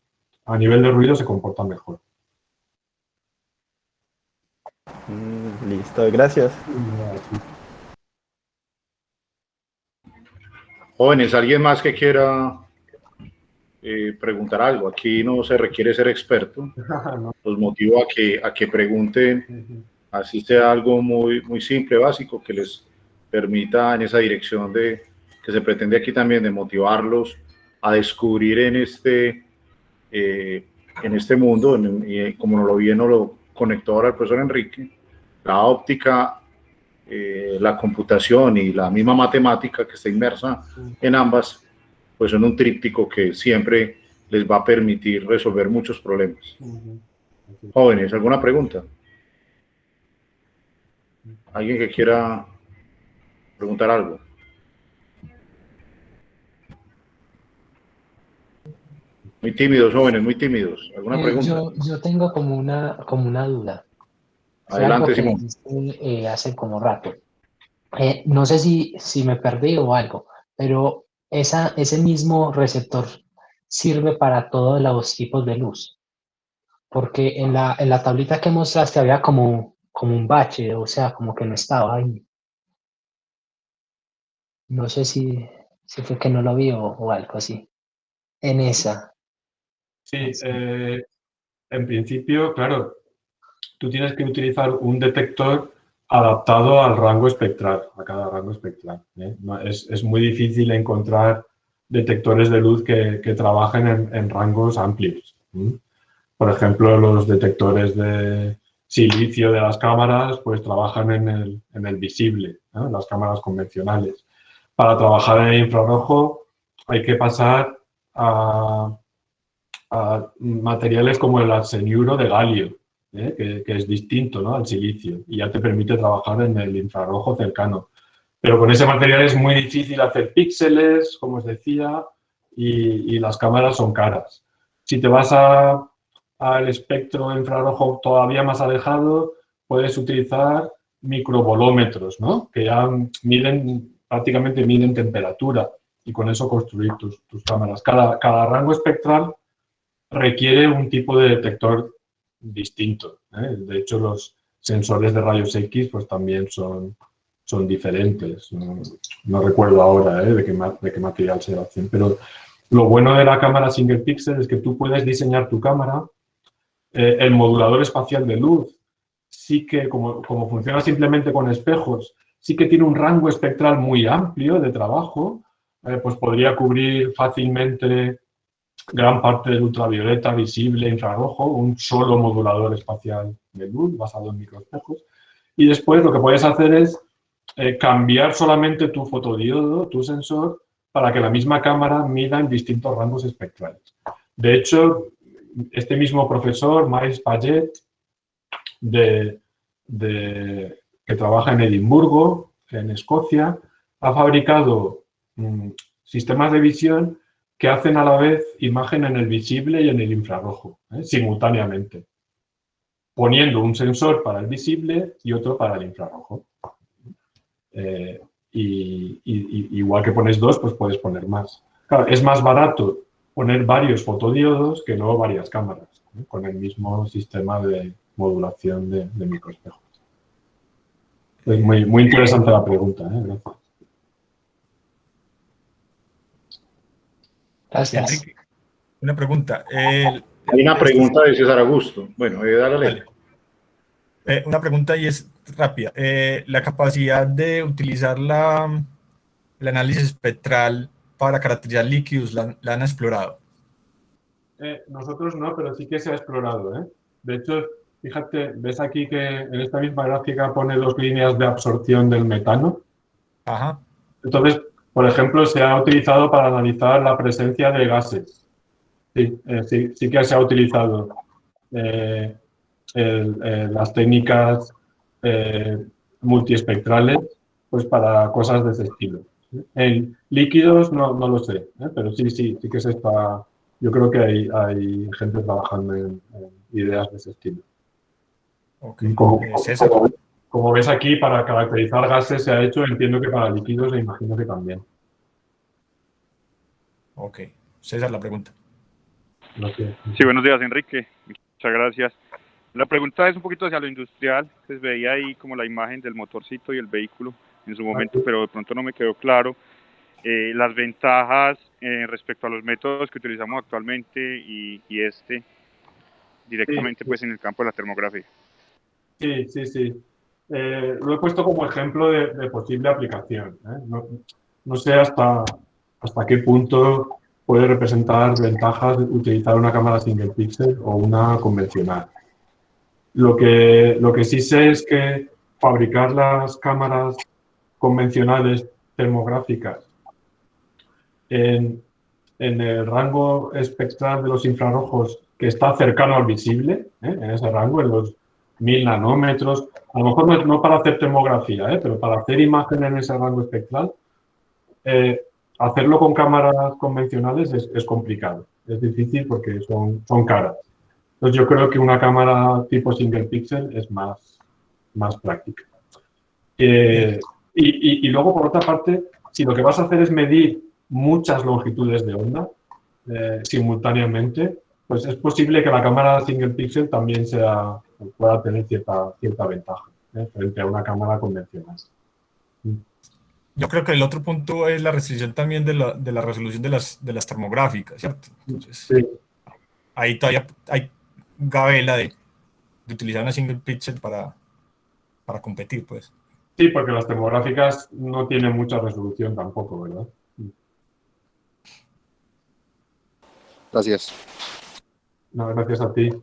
a nivel de ruido se comporta mejor. Listo, gracias. Jóvenes, ¿alguien más que quiera preguntar algo? Aquí no se requiere ser experto. Los motivo a que pregunten, así sea algo muy simple, básico, que les permita en esa dirección que se pretende aquí también, de motivarlos a descubrir en este mundo, y como nos lo conectó ahora el profesor Enrique, la óptica, la computación y la misma matemática que está inmersa en ambas, pues son un tríptico que siempre les va a permitir resolver muchos problemas. Jóvenes, ¿alguna pregunta? ¿Alguien que quiera preguntar algo? Muy tímidos, jóvenes, muy tímidos. ¿Alguna pregunta? Yo tengo como una duda. Fue algo Adelante, que Simón. dijiste hace como rato. No sé si me perdí o algo, pero ese mismo receptor sirve para todos los tipos de luz, porque en la tablita que mostraste había como un bache, o sea, como que no estaba ahí. No sé si fue que no lo vi o algo así. En esa. Sí, en principio, claro, tú tienes que utilizar un detector adaptado al rango espectral, a cada rango espectral. Es muy difícil encontrar detectores de luz que trabajen en rangos amplios. Por ejemplo, los detectores de silicio de las cámaras pues trabajan en el visible, ¿no? En las cámaras convencionales. Para trabajar en el infrarrojo hay que pasar a materiales como el arseniuro de galio, que es distinto, ¿no?, al silicio, y ya te permite trabajar en el infrarrojo cercano. Pero con ese material es muy difícil hacer píxeles, como os decía, y las cámaras son caras. Si te vas al espectro infrarrojo todavía más alejado, puedes utilizar microvolómetros, ¿no?, que ya prácticamente miden temperatura, y con eso construir tus cámaras. Cada rango espectral requiere un tipo de detector distinto, ¿eh? De hecho, los sensores de rayos X pues también son diferentes. No recuerdo ahora de qué material se hacen, pero lo bueno de la cámara single pixel es que tú puedes diseñar tu cámara. El modulador espacial de luz sí que, como funciona simplemente con espejos, sí que tiene un rango espectral muy amplio de trabajo, pues podría cubrir fácilmente gran parte del ultravioleta, visible, infrarrojo, un solo modulador espacial de luz basado en microespejos. Y después lo que puedes hacer es cambiar solamente tu fotodiodo, tu sensor, para que la misma cámara mida en distintos rangos espectrales. De hecho, este mismo profesor, Miles Paget, que trabaja en Edimburgo, en Escocia, ha fabricado sistemas de visión que hacen a la vez imagen en el visible y en el infrarrojo, simultáneamente, poniendo un sensor para el visible y otro para el infrarrojo. Igual que pones dos, pues puedes poner más. Claro, es más barato poner varios fotodiodos que no varias cámaras, con el mismo sistema de modulación de microespejos. Es muy interesante la pregunta. Gracias. Gracias. Enrique, una pregunta. Hay una pregunta de César Augusto. Bueno, dale. Una pregunta y es rápida. La capacidad de utilizar el análisis espectral para caracterizar líquidos, ¿la han explorado? Nosotros no, pero sí que se ha explorado. De hecho, fíjate, ves aquí que en esta misma gráfica pone 2 líneas de absorción del metano. Ajá. Entonces, por ejemplo, se ha utilizado para analizar la presencia de gases. Sí que se ha utilizado las técnicas multiespectrales pues para cosas de ese estilo. En líquidos no lo sé, pero sí que se está. Yo creo que hay gente trabajando en ideas de ese estilo. Okay. César. Como ves aquí, para caracterizar gases se ha hecho, entiendo que para líquidos me imagino que también. Ok. César, la pregunta. No sé. Sí, buenos días, Enrique. Muchas gracias. La pregunta es un poquito hacia lo industrial. Se veía ahí como la imagen del motorcito y el vehículo en su momento, pero de pronto no me quedó claro las ventajas respecto a los métodos que utilizamos actualmente y directamente pues en el campo de la termografía. Sí, sí, sí. Lo he puesto como ejemplo de posible aplicación. No sé hasta qué punto puede representar ventajas de utilizar una cámara single pixel o una convencional. Lo que sí sé es que fabricar las cámaras convencionales termográficas en el rango espectral de los infrarrojos que está cercano al visible, en ese rango, en los 1000 nanómetros, a lo mejor no para hacer termografía, pero para hacer imagen en ese rango espectral, hacerlo con cámaras convencionales es complicado, es difícil porque son caras. Entonces yo creo que una cámara tipo single pixel es más práctica. Y luego, por otra parte, si lo que vas a hacer es medir muchas longitudes de onda simultáneamente, pues es posible que la cámara single pixel también pueda tener cierta ventaja frente a una cámara convencional. Yo creo que el otro punto es la restricción también de la resolución de las termográficas, ¿cierto? Entonces, Sí. ahí todavía hay gabela de utilizar una single pixel para competir, pues. Sí, porque las termográficas no tienen mucha resolución tampoco, ¿verdad? Gracias. No, gracias a ti. Yo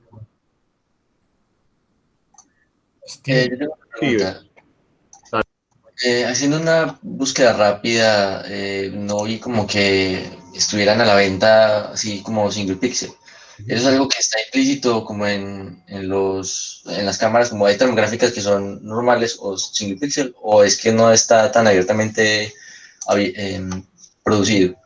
tengo una pregunta. Haciendo una búsqueda rápida, no vi como que estuvieran a la venta así como single pixel. ¿Eso es algo que está implícito como en las cámaras, como hay termográficas que son normales o single pixel, o es que no está tan abiertamente producido?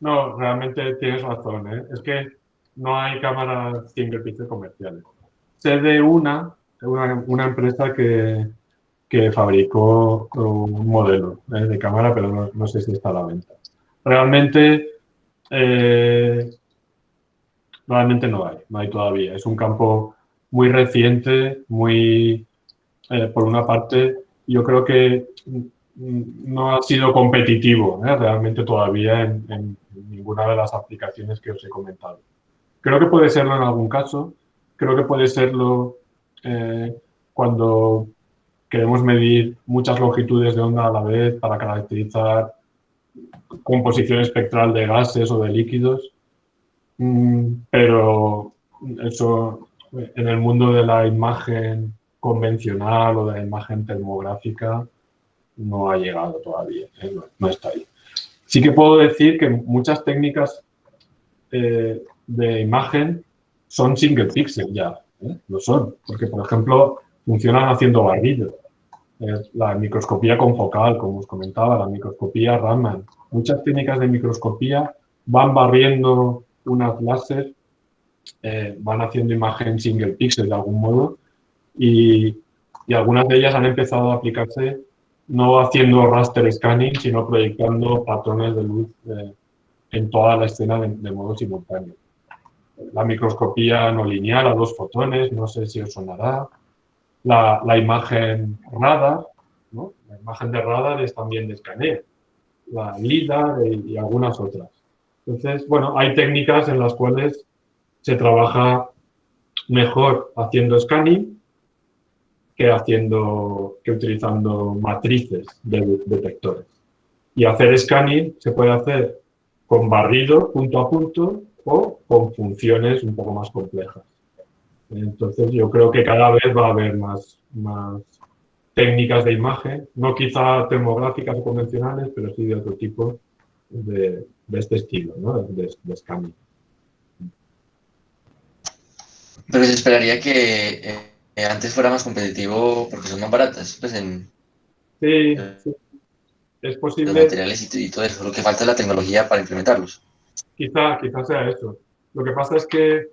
No, realmente tienes razón, ¿eh? Es que no hay cámaras single pixel comerciales. Sé de una empresa que fabricó un modelo de cámara, pero no sé si está a la venta. Realmente no hay todavía. Es un campo muy reciente, por una parte, yo creo que no ha sido competitivo realmente todavía en ninguna de las aplicaciones que os he comentado. Creo que puede serlo en algún caso, creo que puede serlo cuando queremos medir muchas longitudes de onda a la vez para caracterizar composición espectral de gases o de líquidos, pero eso en el mundo de la imagen convencional o de la imagen termográfica no ha llegado todavía, no está ahí. Sí que puedo decir que muchas técnicas de imagen son single pixel ya, lo son, porque por ejemplo funcionan haciendo barrido. La microscopía confocal, como os comentaba, la microscopía Raman. Muchas técnicas de microscopía van barriendo unas láser, van haciendo imagen single pixel de algún modo y algunas de ellas han empezado a aplicarse no haciendo raster scanning, sino proyectando patrones de luz en toda la escena de modo simultáneo. La microscopía no lineal a 2 fotones, no sé si os sonará. La imagen radar, ¿no? La imagen de radar es también de escaneo. La LIDAR y algunas otras. Entonces, bueno, hay técnicas en las cuales se trabaja mejor haciendo scanning que utilizando matrices de detectores. Y hacer scanning se puede hacer con barrido punto a punto o con funciones un poco más complejas. Entonces yo creo que cada vez va a haber más técnicas de imagen, no quizá termográficas o convencionales, pero sí de otro tipo de este estilo, ¿no? de scanning. Pero se esperaría que antes fuera más competitivo porque son más baratas, pues Sí, es los posible. materiales y todo eso. Lo que falta es la tecnología para implementarlos. Quizá sea eso. Lo que pasa es que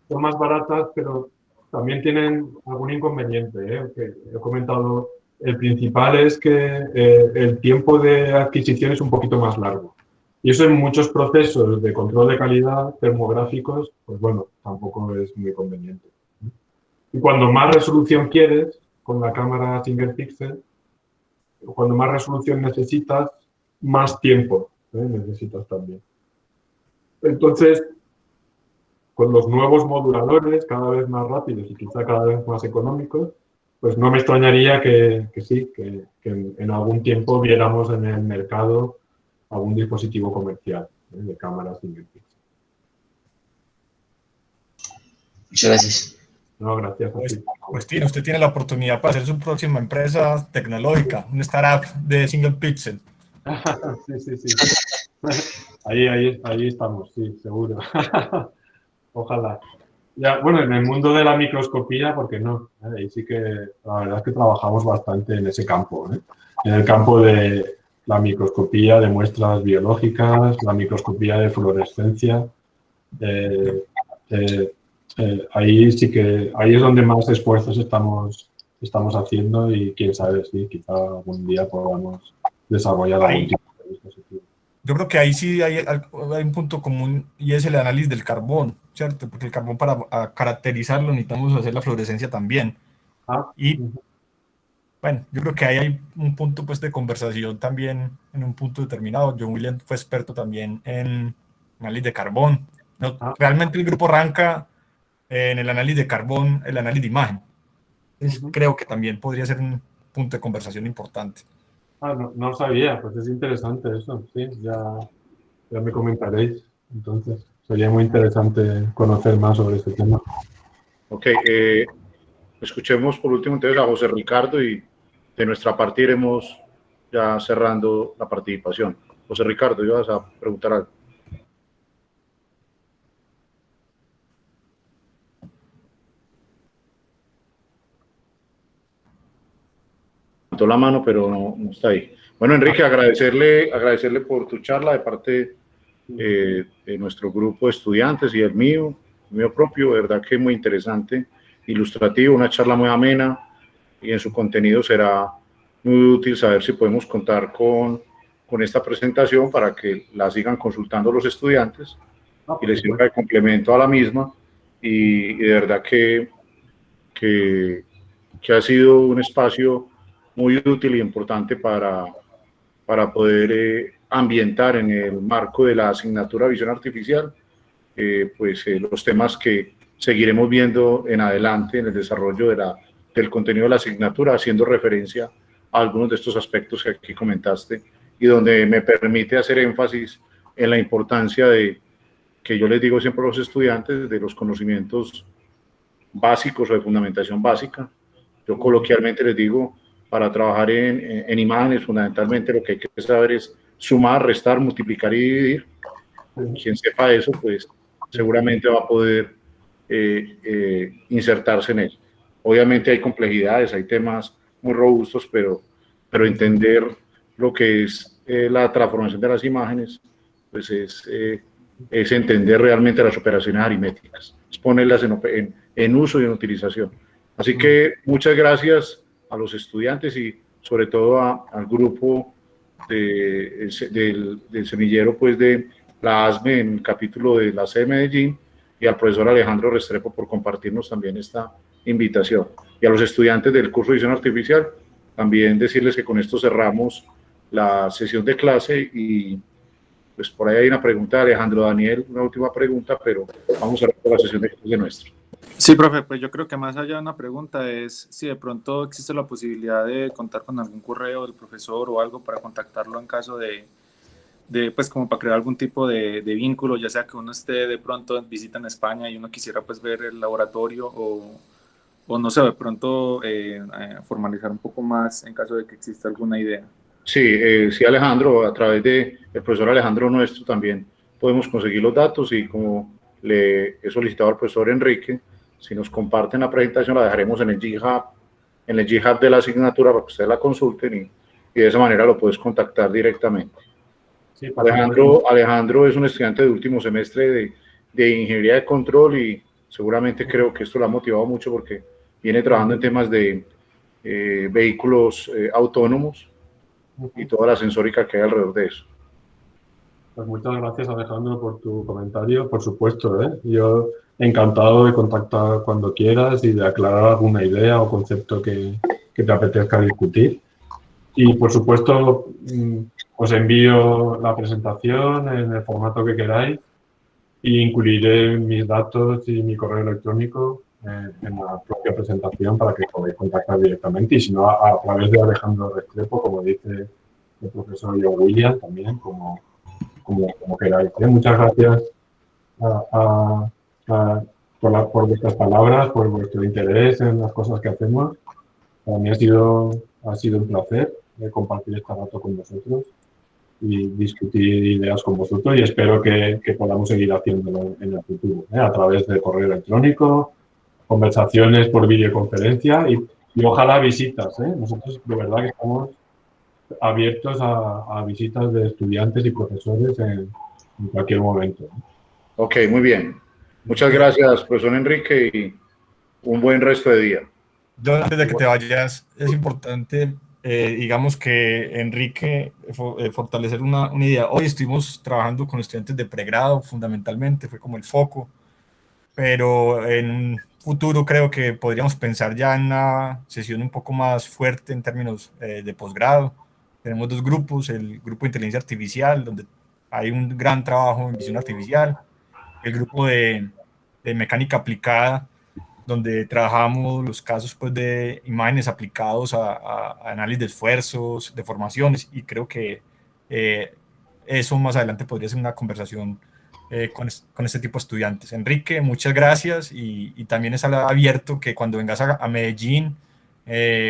son más baratas, pero también tienen algún inconveniente, que he comentado. El principal es que el tiempo de adquisición es un poquito más largo. Y eso en muchos procesos de control de calidad termográficos, pues bueno, tampoco es muy conveniente. Y cuando más resolución quieres, con la cámara single pixel, cuando más resolución necesitas, más tiempo necesitas también. Entonces, con los nuevos moduladores, cada vez más rápidos y quizá cada vez más económicos, pues no me extrañaría que en algún tiempo viéramos en el mercado algún dispositivo comercial de cámaras single pixel. Muchas gracias. No, gracias a ti. Pues Tino, usted tiene la oportunidad para hacer su próxima empresa tecnológica, un startup de single pixel. Sí. Ahí estamos, sí, seguro. Ojalá. Ya, bueno, en el mundo de la microscopía, ¿por qué no? Ahí sí que la verdad es que trabajamos bastante en ese campo, ¿eh? En el campo de la microscopía de muestras biológicas, la microscopía de fluorescencia. Ahí sí que ahí es donde más esfuerzos estamos haciendo y quién sabe si quizá algún día podamos desarrollar algún tipo de dispositivo. Yo creo que ahí sí hay un punto común y es el análisis del carbón, ¿cierto? Porque el carbón para caracterizarlo necesitamos hacer la fluorescencia también. Y bueno, yo creo que ahí hay un punto pues de conversación también en un punto determinado. John William fue experto también en análisis de carbón. No, realmente el grupo arranca en el análisis de carbón, el análisis de imagen. Entonces, creo que también podría ser un punto de conversación importante. No lo sabía, pues es interesante eso, sí, ya me comentaréis. Entonces, sería muy interesante conocer más sobre este tema. Ok, escuchemos por último entonces a José Ricardo y de nuestra parte iremos ya cerrando la participación. José Ricardo, ibas a preguntar algo. La mano, pero no está ahí. Bueno, Enrique, agradecerle por tu charla de parte de nuestro grupo de estudiantes y el mío propio, de verdad que muy interesante, ilustrativo, una charla muy amena y en su contenido será muy útil saber si podemos contar con esta presentación para que la sigan consultando los estudiantes y les sirva de complemento a la misma y de verdad que ha sido un espacio muy útil y importante para poder ambientar en el marco de la asignatura Visión Artificial los temas que seguiremos viendo en adelante en el desarrollo del contenido de la asignatura, haciendo referencia a algunos de estos aspectos que aquí comentaste y donde me permite hacer énfasis en la importancia que yo les digo siempre a los estudiantes, de los conocimientos básicos o de fundamentación básica. Yo coloquialmente les digo, para trabajar en imágenes, fundamentalmente lo que hay que saber es sumar, restar, multiplicar y dividir. Quien sepa eso, pues seguramente va a poder insertarse en él. Obviamente hay complejidades, hay temas muy robustos, pero entender lo que es la transformación de las imágenes, pues es entender realmente las operaciones aritméticas, es ponerlas en uso y en utilización. Así que muchas gracias a los estudiantes y sobre todo al grupo del semillero pues de la ASME en el capítulo de la sede de Medellín y al profesor Alejandro Restrepo por compartirnos también esta invitación. Y a los estudiantes del curso de Visión Artificial, también decirles que con esto cerramos la sesión de clase y pues por ahí hay una pregunta de Alejandro Daniel, una última pregunta, pero vamos a ver la sesión de clase nuestra. Sí, profe, pues yo creo que más allá de una pregunta es si de pronto existe la posibilidad de contar con algún correo del profesor o algo para contactarlo en caso de pues como para crear algún tipo de vínculo, ya sea que uno esté de pronto en visita en España y uno quisiera pues ver el laboratorio o no sé, de pronto formalizar un poco más en caso de que exista alguna idea. Sí, sí, Alejandro, a través del profesor Alejandro nuestro también podemos conseguir los datos y como le he solicitado al profesor Enrique, si nos comparten la presentación la dejaremos en el GitHub de la asignatura para que ustedes la consulten y de esa manera lo puedes contactar directamente. Sí, Alejandro es un estudiante de último semestre de Ingeniería de Control y seguramente creo que esto lo ha motivado mucho porque viene trabajando en temas de vehículos autónomos y toda la sensórica que hay alrededor de eso. Pues muchas gracias, Alejandro, por tu comentario, por supuesto, encantado de contactar cuando quieras y de aclarar alguna idea o concepto que te apetezca discutir. Y, por supuesto, os envío la presentación en el formato que queráis e incluiré mis datos y mi correo electrónico en la propia presentación para que podáis contactar directamente. Y si no, a través de Alejandro Restrepo, como dice el profesor John Williams, también, como queráis. Muchas gracias por vuestras palabras, por vuestro interés en las cosas que hacemos. Para mí ha sido un placer compartir este rato con vosotros y discutir ideas con vosotros, y espero que podamos seguir haciéndolo en el futuro, a través de correo electrónico, conversaciones por videoconferencia y ojalá visitas. Nosotros de verdad que estamos abiertos a visitas de estudiantes y profesores en cualquier momento. Ok, muy bien. Muchas gracias, profesor Enrique, y un buen resto de día. Yo, antes de que te vayas, es importante, digamos que Enrique, fortalecer una idea. Hoy estuvimos trabajando con estudiantes de pregrado, fundamentalmente, fue como el foco, pero en un futuro creo que podríamos pensar ya en una sesión un poco más fuerte en términos de posgrado. Tenemos dos grupos, el grupo de inteligencia artificial, donde hay un gran trabajo en visión artificial, el grupo de mecánica aplicada, donde trabajamos los casos pues, de imágenes aplicados a análisis de esfuerzos, de formaciones, y creo que eso más adelante podría ser una conversación con este tipo de estudiantes. Enrique, muchas gracias, y también es abierto que cuando vengas a Medellín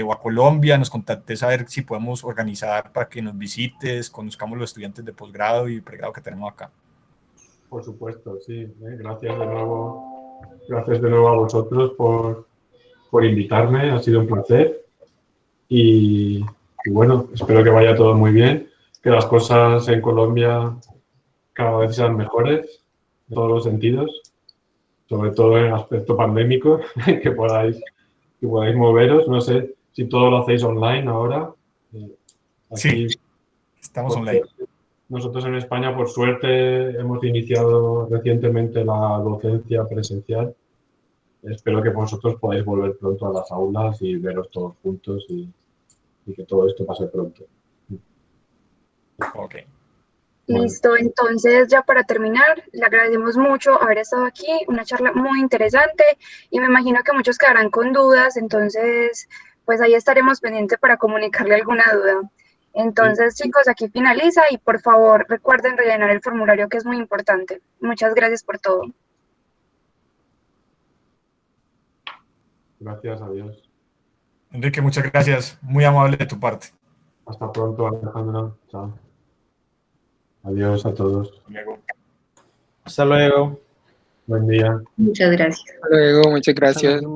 o a Colombia nos contactes a ver si podemos organizar para que nos visites, conozcamos los estudiantes de posgrado y pregrado que tenemos acá. Por supuesto, sí. Gracias de nuevo a vosotros por invitarme, ha sido un placer. Y bueno, espero que vaya todo muy bien, que las cosas en Colombia cada vez sean mejores en todos los sentidos, sobre todo en el aspecto pandémico, que podáis moveros. No sé si todo lo hacéis online ahora. Sí, estamos online. Nosotros en España, por suerte, hemos iniciado recientemente la docencia presencial. Espero que vosotros podáis volver pronto a las aulas y veros todos juntos y que todo esto pase pronto. Ok. Listo, entonces ya para terminar, le agradecemos mucho haber estado aquí, una charla muy interesante, y me imagino que muchos quedarán con dudas, entonces pues ahí estaremos pendientes para comunicarle alguna duda. Entonces, chicos, aquí finaliza, y por favor recuerden rellenar el formulario, que es muy importante. Muchas gracias por todo. Gracias, adiós. Enrique, muchas gracias, muy amable de tu parte. Hasta pronto, Alejandro. Chao. Adiós a todos. Hasta luego. Buen día. Muchas gracias. Hasta luego, muchas gracias.